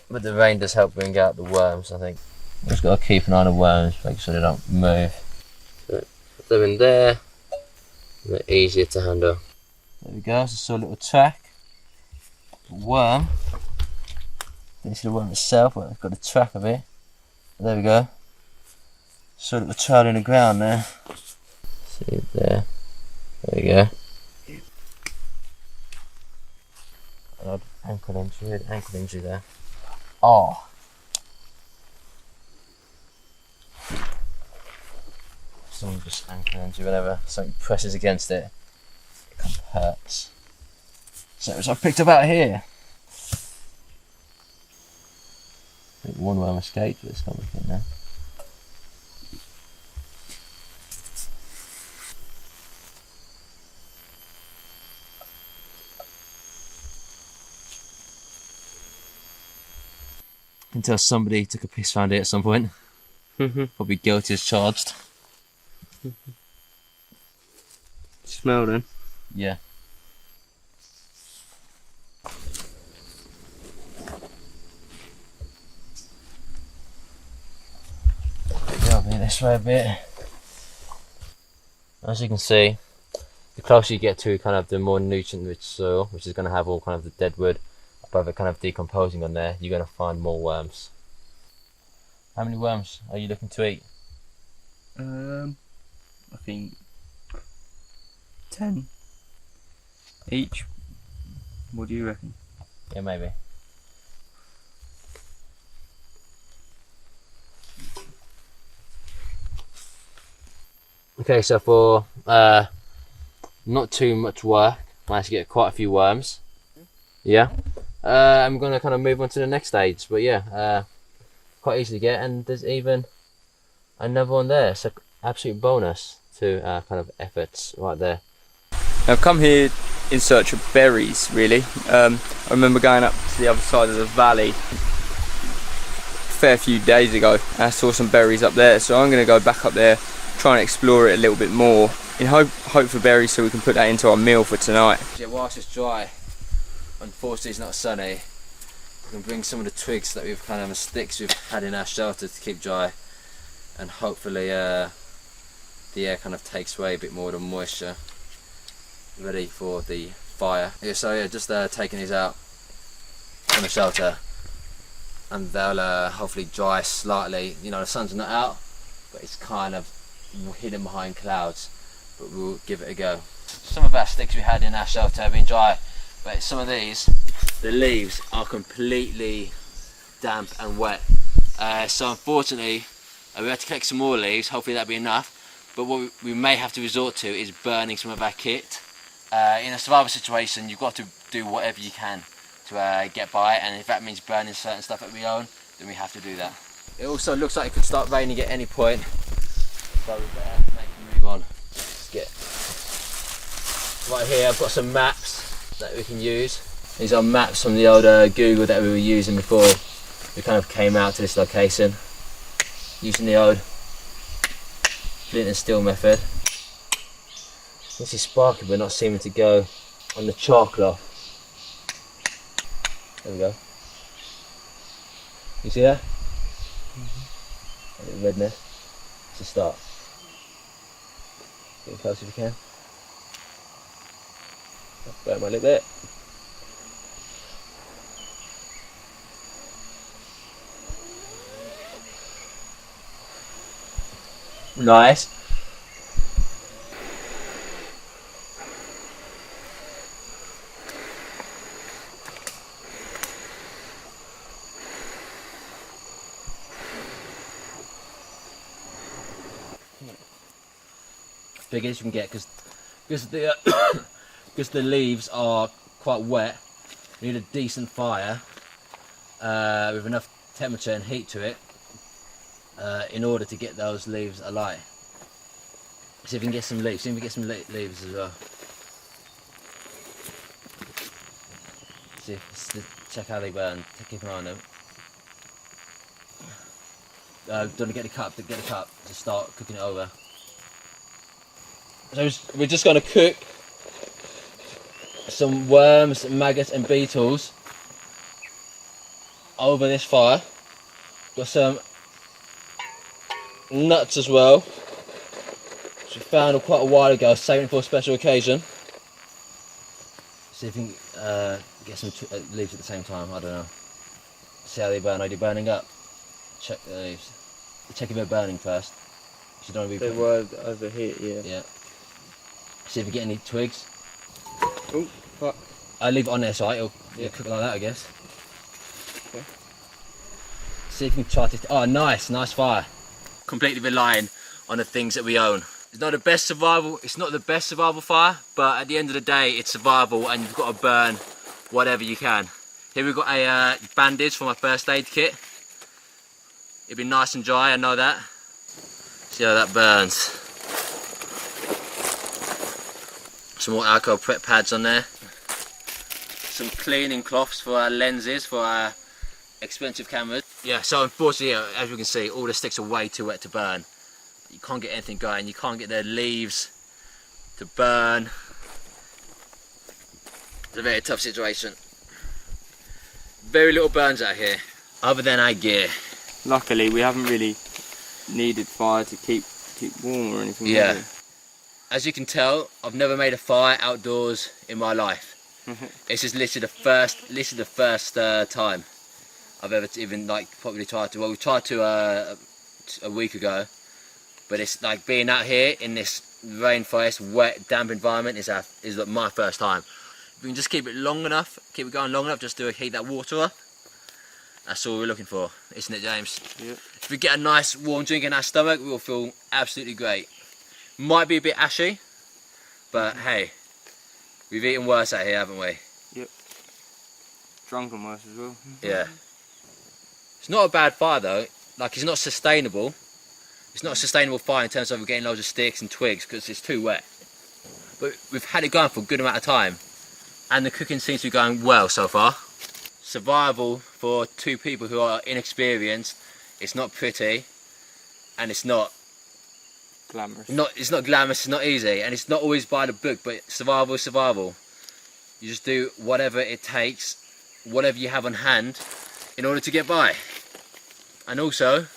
But the rain does help bring out the worms, I think. Just got to keep an eye on the worms, make sure they don't move. So put them in there, they're easier to handle. There we go, just saw a little track. A worm. Didn't see the worm itself, but I've got a track of it. There we go. Saw a little trail in the ground there. See it there. There you go. An odd ankle injury there. Oh. Someone just ankle injury, whenever something presses against it, it kind of hurts. So which I picked up out here. I think one worm escaped, but it's coming in now. Until somebody took a piss around it at some point. Probably guilty as charged. Smell then. Yeah. Go this way a bit. As you can see, the closer you get to kind of the more nutrient-rich soil, which is going to have all kind of the dead wood above it kind of decomposing on there, you're going to find more worms. How many worms are you looking to eat? I think 10 each. What do you reckon? Yeah, maybe. Okay, so for not too much work, managed to get quite a few worms. Yeah. I'm going to kind of move on to the next stage, but yeah, quite easy to get, and there's even another one there, so absolute bonus to kind of efforts right there. I've come here in search of berries, really. I remember going up to the other side of the valley a fair few days ago, and I saw some berries up there, so I'm going to go back up there, try and explore it a little bit more, in hope for berries so we can put that into our meal for tonight. Yeah, whilst it's dry, unfortunately it's not sunny, we can bring some of the twigs that we've kind of, and sticks we've had in our shelter to keep dry, and hopefully the air kind of takes away a bit more of the moisture, ready for the fire. Yeah, so yeah, just taking these out from the shelter, and they'll hopefully dry slightly. You know, the sun's not out, but it's kind of hidden behind clouds, but we'll give it a go. Some of our sticks we had in our shelter have been dry, but some of these, the leaves are completely damp and wet. So unfortunately, we have to collect some more leaves, hopefully that'll be enough, but what we may have to resort to is burning some of our kit. In a survival situation, you've got to do whatever you can to get by, and if that means burning certain stuff that we own, then we have to do that. It also looks like it could start raining at any point, so we better make a move on. Let's get right here. I've got some maps that we can use. These are maps from the old Google that we were using before we kind of came out to this location, using the old flint and steel method. This is sparking but not seeming to go on the char cloth. There we go. You see that? A little redness. It's a start. Get close if you can. Burn my lip there. Nice. Big as you can get, because the leaves are quite wet. We need a decent fire with enough temperature and heat to it in order to get those leaves alight. See if we can get some leaves. See if we can get some leaves as well. See, check how they burn. Keep an eye on them. Don't get the cup. Get the cup to start cooking it over. So we're just going to cook some worms, maggots and beetles over this fire. Got some nuts as well, which we found quite a while ago, saving for a special occasion. See if you can get some leaves at the same time. I don't know. See how they burn. Are they burning up? Check the leaves. Check if they're burning first. You don't want to be. They were over here, yeah. Yeah. See if you get any twigs. Oh, fuck. I leave it on there so it'll cook like that, I guess. Okay. See if you can try to. Oh, nice fire. Completely relying on the things that we own. It's not the best survival. It's not the best survival fire, but at the end of the day, it's survival, and you've got to burn whatever you can. Here we've got a bandage for my first aid kit. It'll be nice and dry. I know that. See how that burns. Some more alcohol prep pads on there. Some cleaning cloths for our lenses for our expensive cameras. Yeah, so unfortunately, as you can see, all the sticks are way too wet to burn. You can't get anything going. You can't get the leaves to burn. It's a very tough situation. Very little burns out here, other than our gear. Luckily, we haven't really needed fire to keep warm or anything. Yeah. Like that. As you can tell, I've never made a fire outdoors in my life. This is literally the first time I've ever even probably tried to. Well, we tried to a week ago, but it's like being out here in this rainforest, wet, damp environment is like my first time. If we can just keep it long enough, keep it going long enough, just to heat that water up. That's all we're looking for, isn't it, James? Yep. If we get a nice warm drink in our stomach, we will feel absolutely great. Might be a bit ashy, but hey, we've eaten worse out here, haven't we? Yep. Drunken worse as well. Yeah. It's not a bad fire though. Like, it's not sustainable. It's not a sustainable fire in terms of getting loads of sticks and twigs because it's too wet. But we've had it going for a good amount of time, and the cooking seems to be going well so far. Survival for two people who are inexperienced, it's not pretty, and it's not Glamorous. It's not glamorous, it's not easy, and it's not always by the book, but survival is survival. You just do whatever it takes, whatever you have on hand, in order to get by. And also,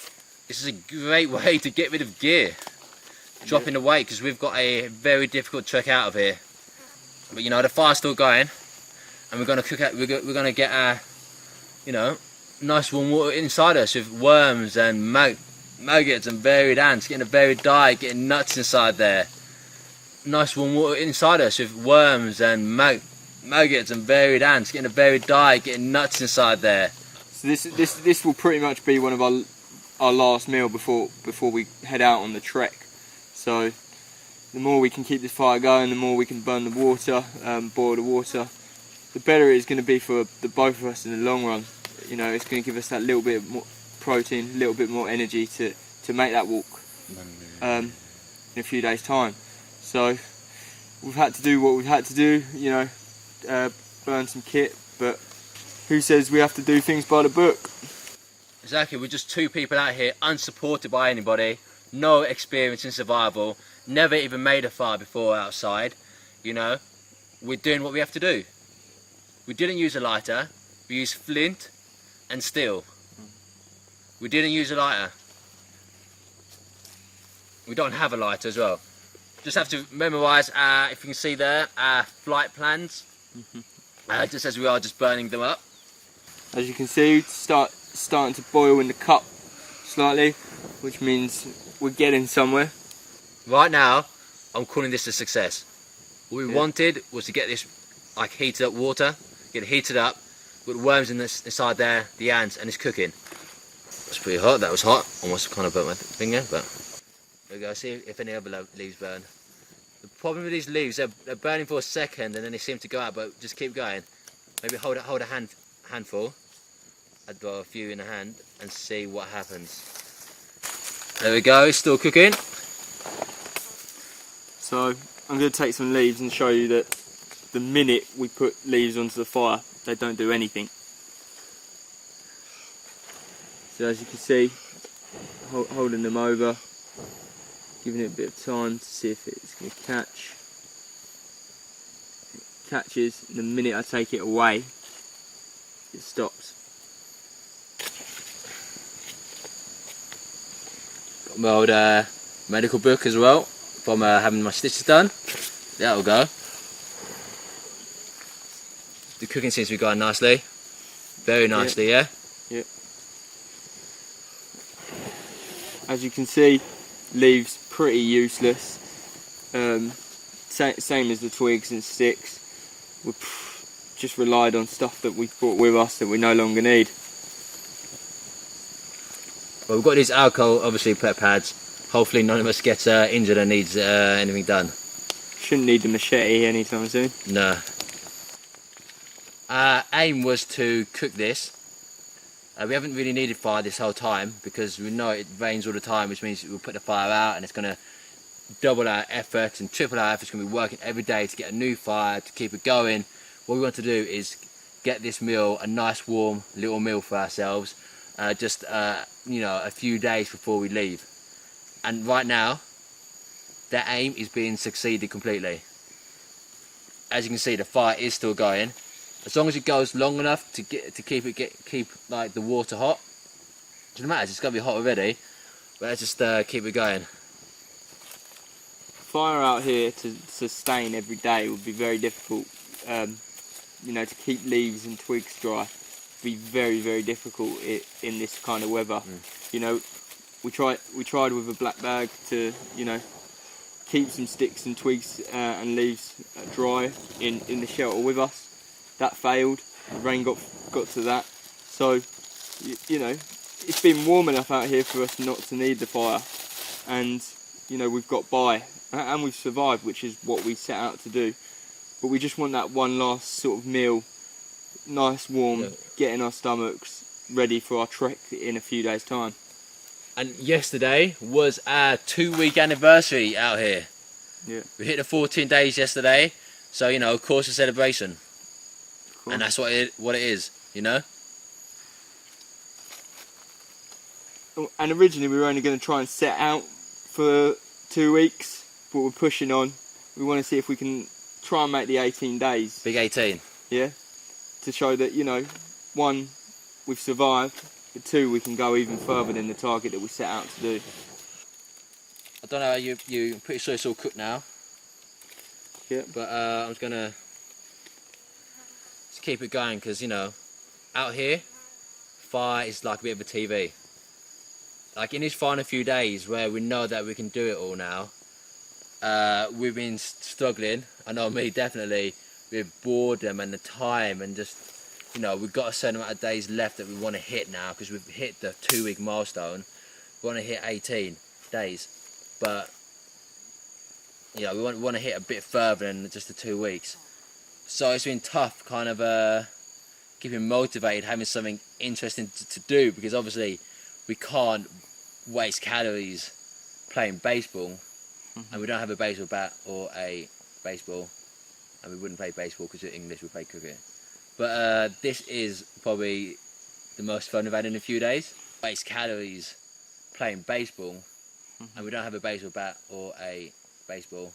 this is a great way to get rid of gear. Dropping the weight, because we've got a very difficult trek out of here. But you know, the fire's still going, and we're going to cook out, we're going to get our, you know, nice warm water inside us with worms and maggots and varied ants, getting a varied diet, getting nuts inside there. Nice warm water inside us with worms and maggots and varied ants, getting a varied diet, getting nuts inside there. So this will pretty much be one of our last meal before we head out on the trek. So the more we can keep this fire going, the more we can burn the water, boil the water, the better it is going to be for the both of us in the long run. You know, it's going to give us that little bit more protein, a little bit more energy to make that walk in a few days' time. So we've had to do what we've had to do, you know, burn some kit, but who says we have to do things by the book? Exactly, we're just two people out here, unsupported by anybody, no experience in survival, never even made a fire before outside, you know. We're doing what we have to do. We didn't use a lighter, we used flint and steel. We didn't use a lighter. We don't have a lighter as well. Just have to memorise, if you can see there, our flight plans. Just as we are just burning them up. As you can see, starting to boil in the cup slightly, which means we're getting somewhere. Right now, I'm calling this a success. What we wanted was to get this like heated up water, get it heated up, with worms inside there, the ants, and it's cooking. It's pretty hot. That was hot. Almost kind of burnt my finger, but there we go. See if any other leaves burn. The problem with these leaves, they're burning for a second and then they seem to go out, but just keep going. Maybe hold a handful. I'd draw a few in a hand and see what happens. There we go. It's still cooking. So I'm going to take some leaves and show you that the minute we put leaves onto the fire, they don't do anything. So as you can see, holding them over, giving it a bit of time to see if it's going to catch. It catches, and the minute I take it away, it stops. Got my old medical book as well, from having my stitches done. That'll go. the cooking seems to be going nicely. Very nicely, yeah? Yep. As you can see, leaves pretty useless. Same as the twigs and sticks. We've just relied on stuff that we brought with us that we no longer need. Well, we've got these alcohol, obviously, pet pads. Hopefully none of us gets injured and needs anything done. Shouldn't need the machete anytime soon. No. Our aim was to cook this. We haven't really needed fire this whole time because we know it rains all the time, which means we'll put the fire out and it's going to double our effort and triple our effort. It's going to be working every day to get a new fire, to keep it going. What we want to do is get this meal, a nice warm little meal for ourselves, you know, a few days before we leave. And right now, that aim is being succeeded completely. As you can see, the fire is still going. As long as it goes long enough to keep like the water hot. It doesn't matter, it's got to be hot already. But let's just keep it going. Fire out here to sustain every day would be very difficult. You know, to keep leaves and twigs dry would be very, very difficult in this kind of weather. You know, we tried with a black bag to, you know, keep some sticks and twigs and leaves dry in the shelter with us. That failed. The rain got to that. So, you know, it's been warm enough out here for us not to need the fire, and you know, we've got by and we've survived, which is what we set out to do. But we just want that one last sort of meal, nice warm, getting our stomachs ready for our trek in a few days' time. And yesterday was our 2-week anniversary out here. Yeah. We hit the 14 days yesterday, so you know, of course, a celebration. Cool. And that's what it is, you know. And originally we were only going to try and set out for 2 weeks, but we're pushing on. We want to see if we can try and make the 18 days. Big 18. Yeah. To show that, you know, 1, we've survived, but 2, we can go even further than the target that we set out to do. I don't know how I'm pretty sure it's all cooked now. Yeah. But I'm just gonna just keep it going because, you know, out here, fire is like a bit of a TV. Like in these final few days where we know that we can do it all now, we've been struggling. I know me definitely with boredom and the time, and just, you know, we've got a certain amount of days left that we want to hit now because we've hit the 2-week milestone. We want to hit 18 days, but you know, we want to hit a bit further than just the 2 weeks. So it's been tough, kind of keeping motivated, having something interesting to do, because obviously we can't waste calories playing baseball, and we don't have a baseball bat or a baseball, and we wouldn't play baseball because in English we play cricket. But this is probably the most fun we've had in a few days. Waste calories playing baseball, and we don't have a baseball bat or a baseball,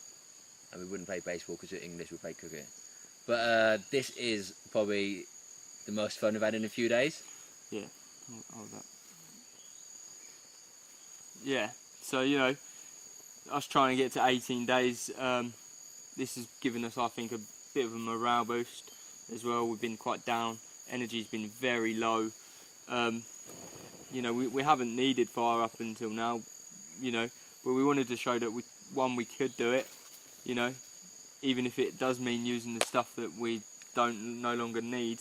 and we wouldn't play baseball because in English we play cricket. But this is probably the most fun we've had in a few days. Yeah. That. Yeah. So, you know, us trying to get to 18 days, this has given us, I think, a bit of a morale boost as well. We've been quite down. Energy's been very low. You know, we haven't needed fire up until now, you know, but we wanted to show that we could do it, you know, even if it does mean using the stuff that we no longer need,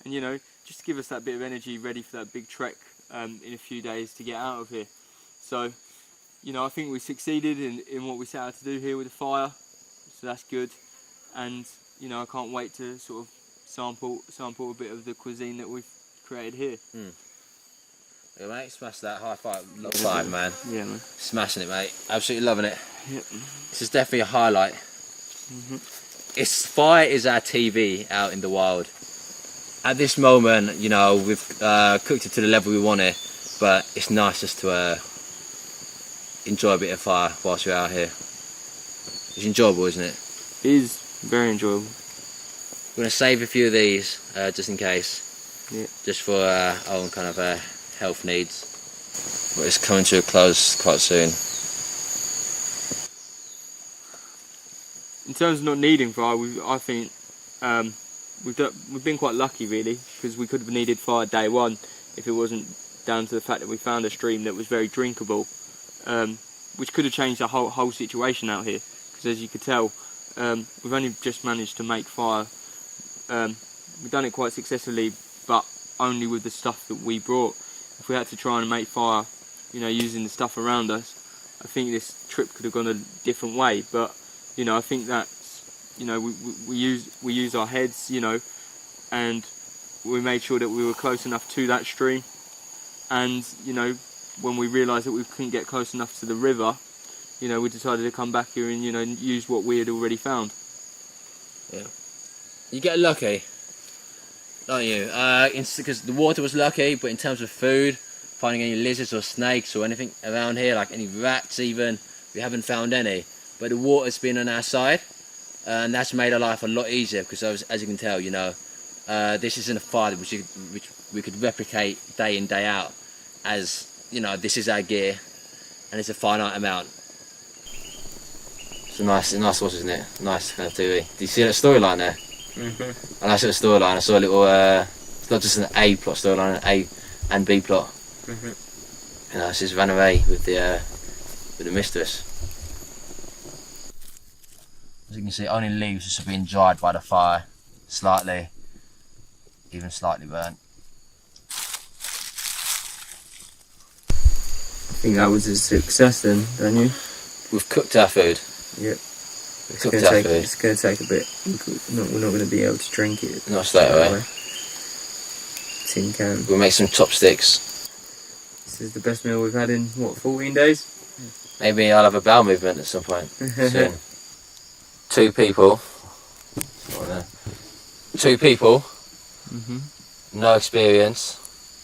and you know, just to give us that bit of energy ready for that big trek in a few days to get out of here. So, you know, I think we succeeded in what we set out to do here with the fire, so that's good. And you know, I can't wait to sort of sample a bit of the cuisine that we've created here. Yeah, mate, smash that. High five. Love five, man. Yeah, man. Smashing it, mate. Absolutely loving it. Yep. This is definitely a highlight. Fire is our TV out in the wild. At this moment, you know, we've cooked it to the level we want it, but it's nice just to enjoy a bit of fire whilst we're out here. It's enjoyable, isn't it? It is very enjoyable. We're going to save a few of these just in case. Yeah. Just for our own kind of health needs. But it's coming to a close quite soon. In terms of not needing fire, I think we've been quite lucky really, because we could have needed fire day one if it wasn't down to the fact that we found a stream that was very drinkable, which could have changed the whole situation out here. Because as you could tell, we've only just managed to make fire. We've done it quite successfully, but only with the stuff that we brought. If we had to try and make fire, you know, using the stuff around us, I think this trip could have gone a different way. But you know, I think that's, you know, we use our heads, you know, and we made sure that we were close enough to that stream. And you know, when we realised that we couldn't get close enough to the river, you know, we decided to come back here and, you know, use what we had already found. Yeah. You get lucky, don't you? Because the water was lucky, but in terms of food, finding any lizards or snakes or anything around here, like any rats even, we haven't found any. But the water's been on our side, and that's made our life a lot easier, because as you can tell, you know, this isn't a fire which we could replicate day in, day out, as, you know, this is our gear, and it's a finite amount. It's a nice watch, isn't it? Nice kind of TV. Do you see that storyline there? Mm-hmm. And I saw the storyline. I saw a little. It's not just an A plot storyline, an A and B plot. Mm-hmm. You know, she's ran away with the mistress. As you can see, only leaves just being dried by the fire, slightly, even slightly burnt. I think that was a success then, don't you? We've cooked our food. Yep. It's going to take a bit. We're not going to be able to drink it. Not straight away. Tin can. We'll make some chopsticks. This is the best meal we've had in, what, 14 days? Maybe I'll have a bowel movement at some point soon. Two people. Mm-hmm. No experience.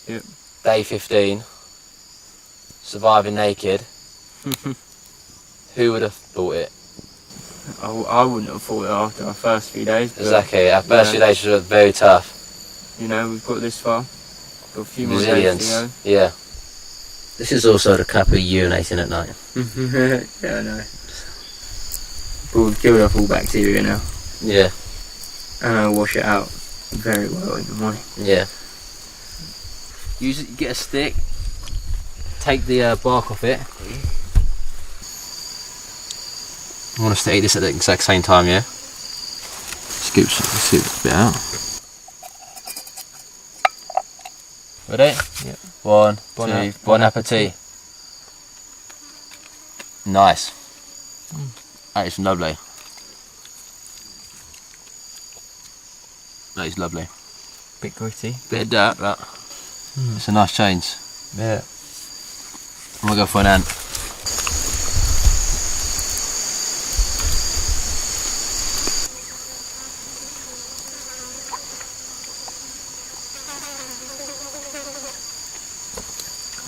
Yep. Day 15. Surviving naked. Who would have thought it? I wouldn't have thought it after our first few days. Exactly, our first few days were very tough. You know, we've got this far. Got a few more Resilience. days to go. Yeah. This is also the cup of urinating at night. Yeah, I know. But we've killed off all bacteria now. Yeah. And I'll wash it out very well in the morning. Yeah. You get a stick, take the bark off it. I want us to eat this at the exact same time, yeah? Scoop a bit out. Ready? Yep. One, two, bon appetit. Nice. That is lovely. That is lovely. Bit gritty. Bit of dirt, but it's a nice change. Yeah. I'm gonna go for an ant.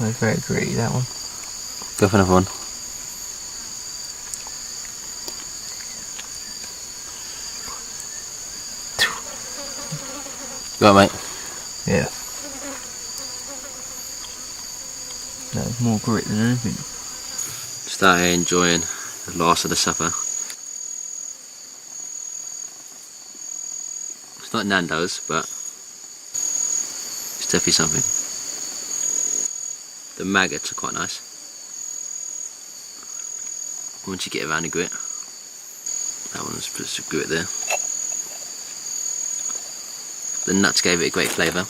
Oh, very gritty, that one. Go for another one. Go on, mate. Yeah. That was more grit than anything. Just out here enjoying the last of the supper. It's not Nando's, but it's definitely something. The maggots are quite nice. Once you get around the grit, that one's just a grit there. The nuts gave it a great flavour.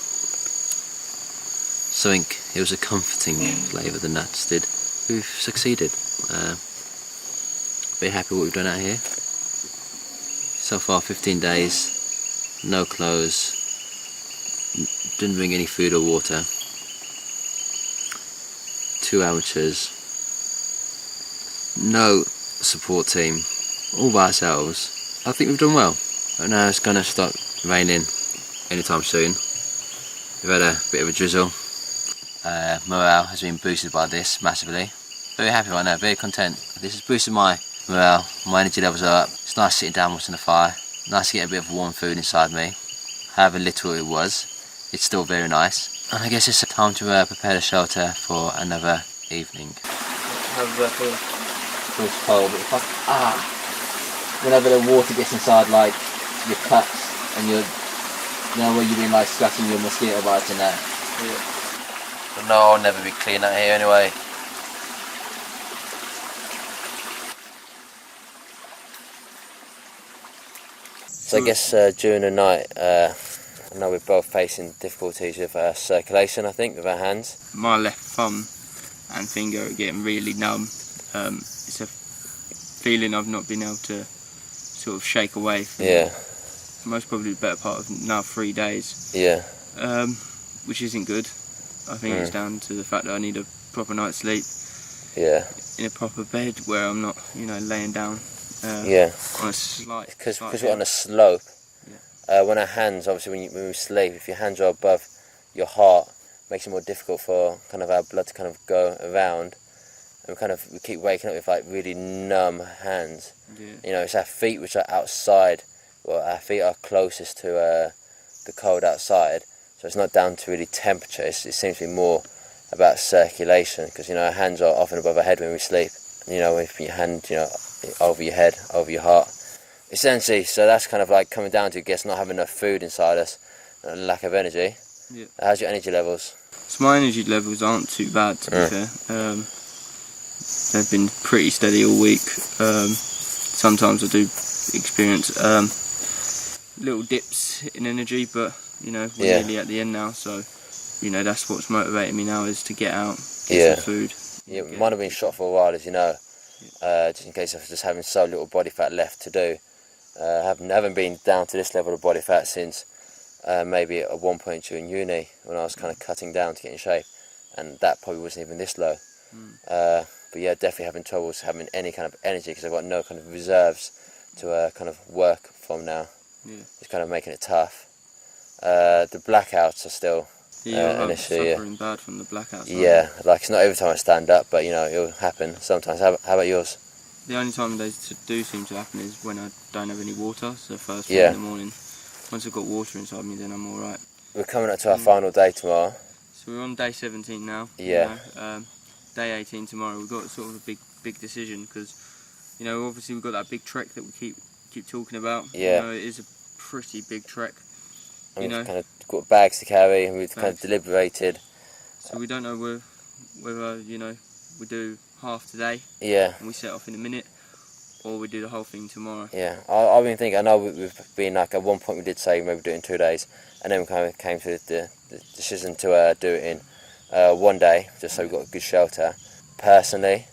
So it was a comforting flavour, the nuts did. We've succeeded. Very happy with what we've done out here. So far 15 days, no clothes, didn't bring any food or water. 2 amateurs, no support team, all by ourselves. I think we've done well. But now it's going to start raining anytime soon. We've had a bit of a drizzle. Morale has been boosted by this massively. Very happy right now, very content. This has boosted my morale, my energy levels are up. It's nice sitting down watching the fire. Nice to get a bit of warm food inside me. However little it was, it's still very nice. And I guess it's time to prepare the shelter for another evening. How's that feel? Feels cold, but whenever the water gets inside like your cuts and your You know where you've been like scratching your mosquito bites and that? Yeah. But no, I'll never be clean out here anyway. So I guess during the night, I know we're both facing difficulties with circulation, I think, with our hands. My left thumb and finger are getting really numb. It's a feeling I've not been able to sort of shake away for most probably the better part of now 3 days. Yeah. Which isn't good. I think it's down to the fact that I need a proper night's sleep. Yeah. In a proper bed where I'm not, laying down. On a slight. Because we're on a slope. Yeah. When our hands, obviously, when we sleep, if your hands are above your heart, it makes it more difficult for kind of our blood to kind of go around, and we keep waking up with like really numb hands. Yeah. It's our feet which are outside. Well, our feet are closest to the cold outside, so it's not down to really temperature. It seems to be more about circulation, because our hands are often above our head when we sleep. If your hand, over your head, over your heart, essentially. So that's kind of like coming down to, I guess, not having enough food inside us, and lack of energy. Yeah. How's your energy levels? So my energy levels aren't too bad, to be fair. They've been pretty steady all week. Sometimes I do experience little dips in energy, but we're nearly at the end now, so that's what's motivating me now, is to get out, get some food. Yeah, mine have been shot for a while, as you know. Just in case of just having so little body fat left to do. Haven't been down to this level of body fat since maybe at one point during uni, when I was kind of cutting down to get in shape, and that probably wasn't even this low. But yeah, definitely having troubles having any kind of energy, because I've got no kind of reserves to kind of work from now. Yeah. It's kind of making it tough. The blackouts are still an issue. Suffering bad from the blackouts. Yeah, like it's not every time I stand up, but it'll happen sometimes. How about yours? The only time they do seem to happen is when I don't have any water. So first thing in the morning, once I've got water inside me, then I'm all right. We're coming up to our final day tomorrow. So we're on day 17 now. Yeah. Day 18 tomorrow. We've got sort of a big decision, because obviously we've got that big trek that we keep talking about. Yeah. It is a pretty big trek. And we've kind of got bags to carry, and we've kind of deliberated. So we don't know whether we do half today. Yeah. And we set off in a minute, or we do the whole thing tomorrow. Yeah. I've been thinking. I know we've been like, at one point we did say maybe do it in 2 days, and then we kind of came to the decision to do it in 1 day, just so we've got a good shelter. Personally,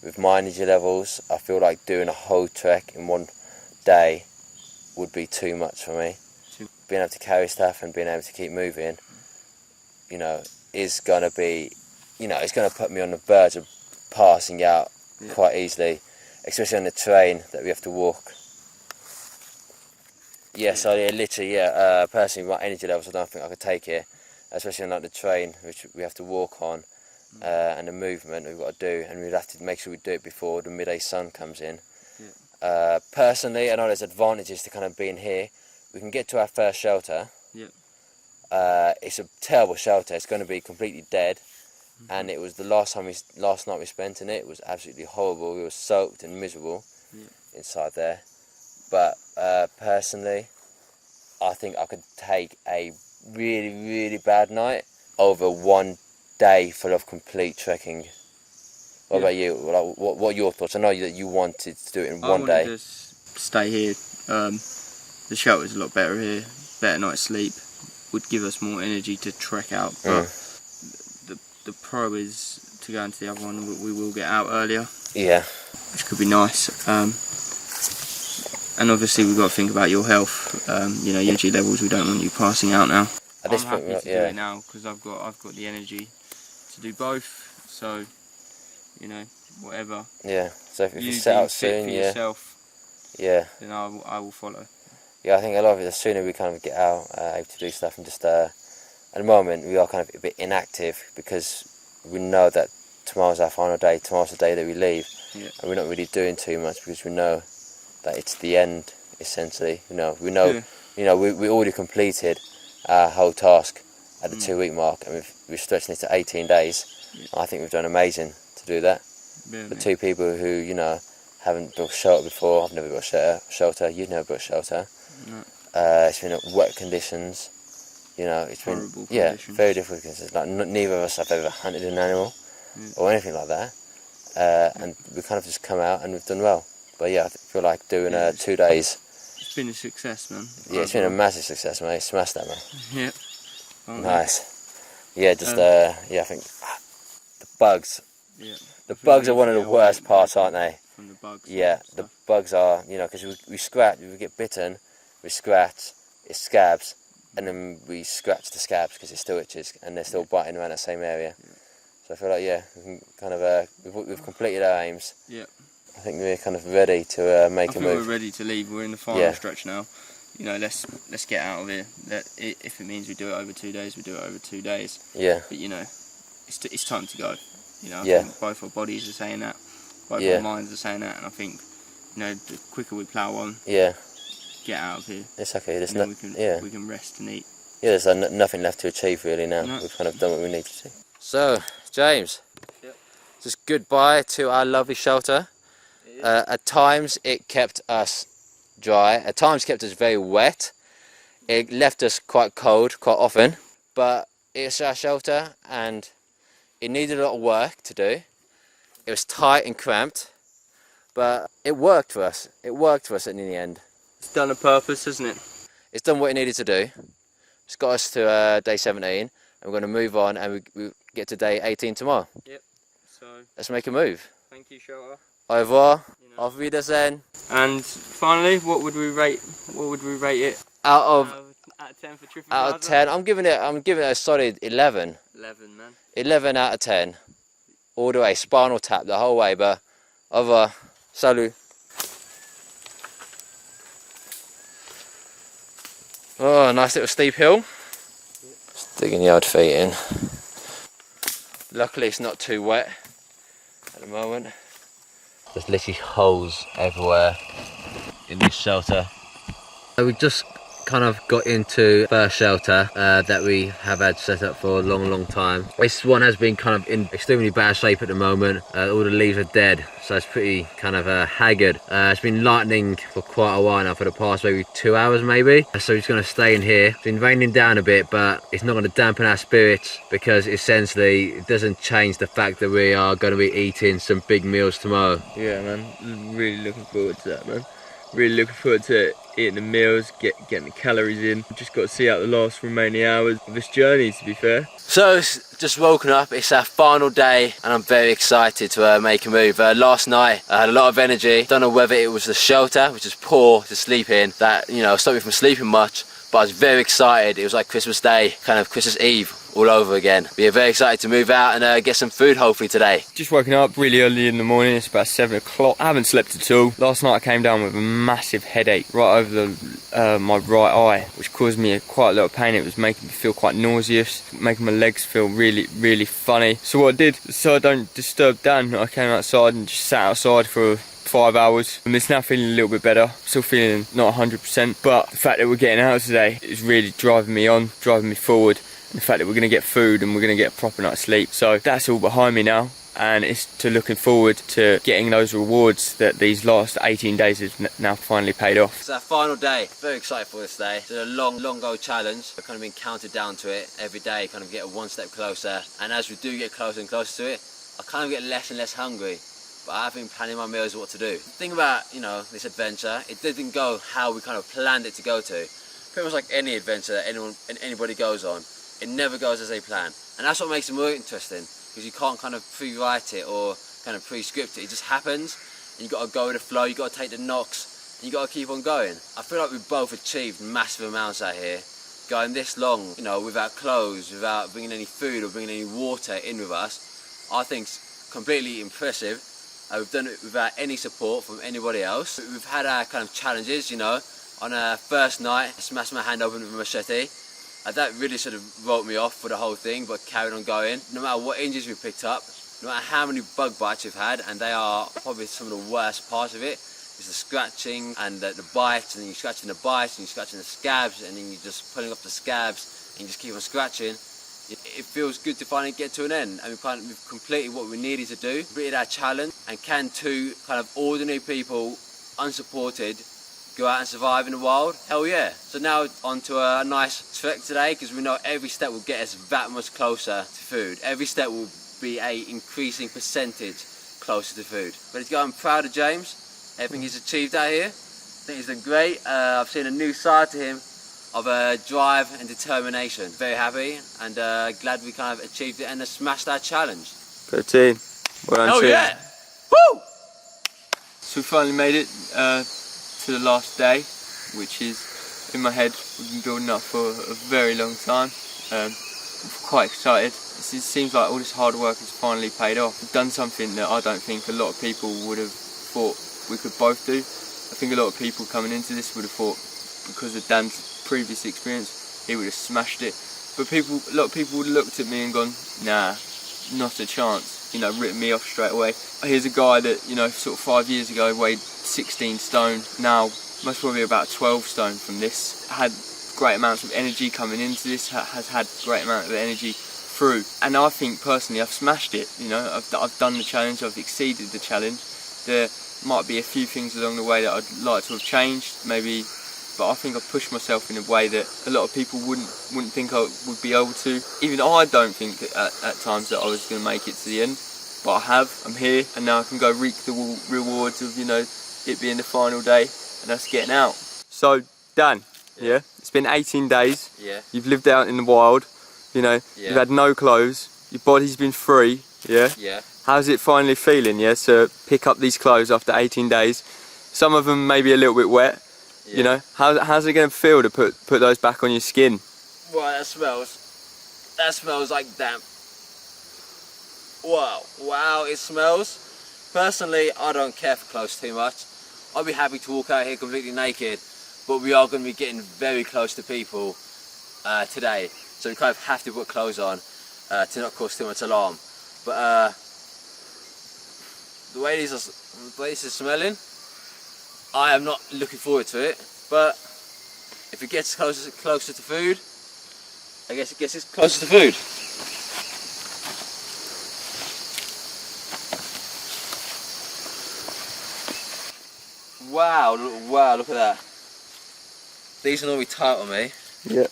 with my energy levels, I feel like doing a whole trek in 1 day would be too much for me. Being able to carry stuff and being able to keep moving, is going to be, it's going to put me on the verge of passing out quite easily, especially on the train that we have to walk. Personally, my energy levels, I don't think I could take it, especially on like the train, which we have to walk on, and the movement we've got to do, and we'd have to make sure we do it before the midday sun comes in. Personally, I know there's advantages to kind of being here. We can get to our first shelter. It's a terrible shelter. It's going to be completely dead, and it was the last night we spent in it. It was absolutely horrible. We were soaked and miserable inside there. But personally, I think I could take a really, really bad night over 1 day full of complete trekking. What about you? What are your thoughts? I know that you wanted to do it in 1 day. I wanted to stay here. The shelter's a lot better here. Better night's sleep would give us more energy to trek out. But the pro is to go into the other one. We will get out earlier. Yeah. Which could be nice. And obviously we've got to think about your health. Your energy levels. We don't want you passing out now. At this point, I'm happy to do it now, because I've got the energy to do both. So, whatever. Yeah. So if you set out soon, yourself, then I will follow. Yeah, I think a lot of it, the sooner we kind of get out, able to do stuff, and just at the moment we are kind of a bit inactive, because we know that tomorrow's our final day. Tomorrow's the day that we leave, and we're not really doing too much, because we know that it's the end, essentially. We already completed our whole task at the 2 week mark, and we're stretching it to 18 days. I think we've done amazing to do that. For two people who haven't built shelter before. I've never built shelter. You've never built shelter. No. It's been wet conditions. You know, it's been Horrible yeah, conditions. very difficult conditions. Like neither of us have ever hunted an animal or anything like that, and we kind of just come out and we've done well. But yeah, I feel like doing 2 days. It's been a success, man. Yeah, it's been a massive success, mate. Smashed that, man. Yep. Nice. Yeah, just I think the bugs. Yeah. The bugs are one of the worst parts, aren't they? From the bugs. Yeah, the bugs are, you know, because we scratch, we get bitten, we scratch, it scabs, and then we scratch the scabs because it still itches and they're still biting around that same area. Yeah. So I feel like, yeah, we can kind of, we've completed our aims. Yeah. I think we're kind of ready to make a I think move. we're ready to leave. We're in the final stretch now. You know, let's get out of here. If it means we do it over 2 days, we do it over 2 days. Yeah. But you know, it's time to go. You know, I think both our bodies are saying that, both our minds are saying that, and I think, you know, the quicker we plough on, get out of here. It's okay. There's we can rest and eat. Yeah, there's nothing left to achieve really now. No. We've kind of done what we need to do. So, James, just goodbye to our lovely shelter. At times it kept us dry, at times kept us very wet. It left us quite cold quite often, but it's our shelter and it needed a lot of work to do. It was tight and cramped, but it worked for us. It worked for us in the end. It's done a purpose, hasn't it? It's done what it needed to do. It's got us to day 17, and we're going to move on, and we get to day 18 tomorrow. Yep. So let's make a move. thank you, shelter. Au revoir. Auf Wiedersehen. And finally, what would we rate it? Out of 10 for TripAdvisor? Out of 10, I'm giving it a solid 11. 11, man. 11 out of 10. All the way, spinal tap the whole way, but au revoir. Salut. Oh, nice little steep hill. Just digging the old feet in. Luckily it's not too wet at the moment. There's literally holes everywhere in this shelter. We just kind of got into first shelter that we have had set up for a long time. This one has been kind of in extremely bad shape at the moment. All the leaves are dead, so it's pretty kind of haggard. It's been lightning for quite a while now, for the past maybe 2 hours maybe. So we're just going to stay in here. It's been raining down a bit, but it's not going to dampen our spirits because essentially it doesn't change the fact that we are going to be eating some big meals tomorrow. Yeah, man. Really looking forward to that, man. Really looking forward to eating the meals, getting the calories in. Just got to see out the last remaining hours of this journey, to be fair. So it's just woken up, it's our final day and I'm very excited to make a move. Last night I had a lot of energy. Don't know whether it was the shelter, which is poor to sleep in, that, you know, stopped me from sleeping much, but I was very excited. It was like Christmas Day, kind of Christmas Eve all over again. We are very excited to move out and get some food hopefully today. Just woken up really early in the morning, it's about 7 o'clock. I haven't slept at all. Last night I came down with a massive headache right over my right eye, which caused me quite a lot of pain. It was making me feel quite nauseous, making my legs feel really funny. So what I did, so I don't disturb Dan, I came outside and just sat outside for 5 hours, and it's now feeling a little bit better. Still feeling not 100%, but the fact that we're getting out today is really driving me on, driving me forward. And the fact that we're going to get food and we're going to get a proper night's sleep. So that's all behind me now, and it's to looking forward to getting those rewards that these last 18 days have now finally paid off. It's our final day. Very excited for this day. It's a long goal challenge. We've kind of been counted down to it every day, kind of get one step closer. And as we do get closer and closer to it, I kind of get less and less hungry. But I've been planning my meals what to do. The thing about, you know, this adventure, it didn't go how we kind of planned it to go to. Pretty much like any adventure that anybody goes on, it never goes as they plan. And that's what makes it more interesting, because you can't kind of pre-write it or kind of pre-script it. It just happens, and you've got to go with the flow, you've got to take the knocks, and you've got to keep on going. I feel like we've both achieved massive amounts out here, going this long, you know, without clothes, without bringing any food or bringing any water in with us. I think it's completely impressive. We've done it without any support from anybody else. We've had our kind of challenges, you know. On our first night, I smashed my hand open with a machete. That really sort of wrote me off for the whole thing, but carried on going. No matter what injuries we picked up, no matter how many bug bites we've had, and they are probably some of the worst parts of it, is the scratching and the bites, and then you're scratching the bites, and you're scratching the scabs, and then you're just pulling off the scabs, and you just keep on scratching. It feels good to finally get to an end, and we've completed what we needed to do, completed our challenge, and can two kind of ordinary people, unsupported, go out and survive in the wild? Hell yeah. So now on to a nice trek today, because we know every step will get us that much closer to food. Every step will be a increasing percentage closer to food. But I'm proud of James, everything he's achieved out here. I think he's done great. I've seen a new side to him of drive and determination. Very happy and glad we kind of achieved it and smashed our challenge. Good team. Well done, oh team. yeah! Woo! So we finally made it to the last day, which is, in my head, we've been building up for a very long time. I'm quite excited. It seems like all this hard work has finally paid off. We've done something that I don't think a lot of people would have thought we could both do. I think a lot of people coming into this would have thought, because of Dan's previous experience, he would have smashed it. But a lot of people would have looked at me and gone, nah, not a chance. You know, written me off straight away. Here's a guy that, you know, sort of 5 years ago weighed 16 stone, now most probably about 12 stone from this. Had great amounts of energy coming into this, has had great amount of energy through. And I think personally I've smashed it, you know, I've done the challenge, I've exceeded the challenge. There might be a few things along the way that I'd like to have changed, maybe, but I think I've pushed myself in a way that a lot of people wouldn't think I would be able to. Even I don't think at times that I was going to make it to the end, but I have. I'm here, and now I can go reap the rewards of, you know, it being the final day and us getting out. So Dan, yeah, it's been 18 days. Yeah. You've lived out in the wild, you know, you've had no clothes, your body's been free, yeah. Yeah. How's it finally feeling, yeah, to pick up these clothes after 18 days? Some of them maybe a little bit wet. Yeah. You know, how's it going to feel to put those back on your skin? Well, that smells like damp. Wow, it smells. Personally, I don't care for clothes too much. I'll be happy to walk out here completely naked, but we are going to be getting very close to people today, so we kind of have to put clothes on to not cause too much alarm. But the way this is smelling, I am not looking forward to it, but if it gets closer to food, I guess it gets us closer to food. Wow, look at that. These are normally tight on me. Yeah.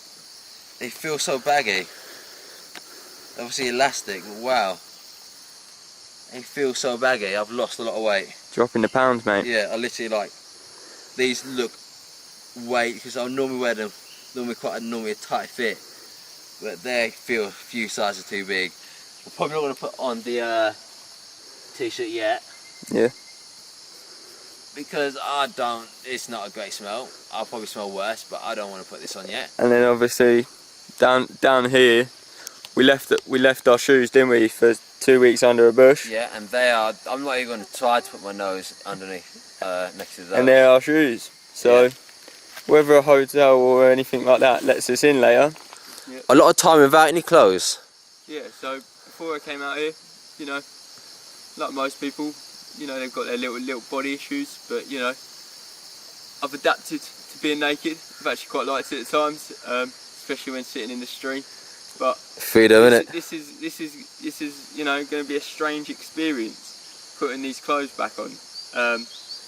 They feel so baggy. Obviously elastic, but wow. They feel so baggy, I've lost a lot of weight. Dropping the pounds, mate. Yeah, I literally these look weight, because I normally wear them, normally a tight fit, but they feel a few sizes too big. I'm probably not going to put on the t-shirt yet. Yeah. Because it's not a great smell. I'll probably smell worse, but I don't want to put this on yet. And then obviously down here, we left our shoes, didn't we, for 2 weeks under a bush. Yeah, and I'm not even going to try to put my nose underneath, next to those. And they're our shoes. So yeah. Whether a hotel or anything like that lets us in later. Yeah. A lot of time without any clothes. Yeah, so before I came out here, you know, like most people, you know, they've got their little body issues, but you know, I've adapted to being naked. I've actually quite liked it at times, especially when sitting in the stream. But freedom, innit? This is you know, going to be a strange experience, putting these clothes back on,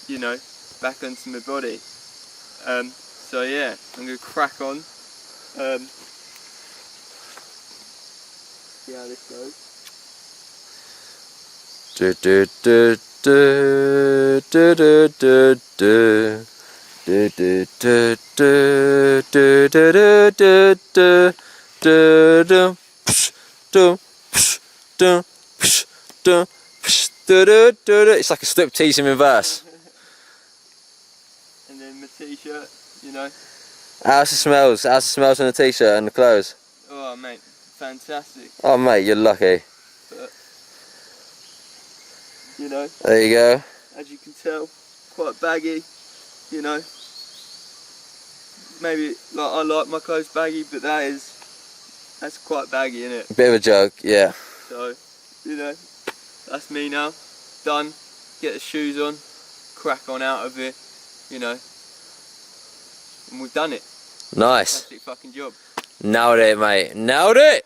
you know, back onto my body. So yeah, I'm going to crack on. See how this goes. Do do do do do do do do do do do do do do do do do do do. It's like a striptease in reverse. And then my t-shirt, you know. How's the smells? How's the smells on the t-shirt and the clothes? Oh mate, fantastic. Oh mate, you're lucky. But, you know. There you go. As you can tell, quite baggy, you know. Maybe I like my clothes baggy, but that's quite baggy, isn't it? Bit of a joke, yeah. So, you know, that's me now. Done. Get the shoes on, crack on out of here, you know. And we've done it. Nice. Fantastic fucking job. Nailed it, mate. Nailed it!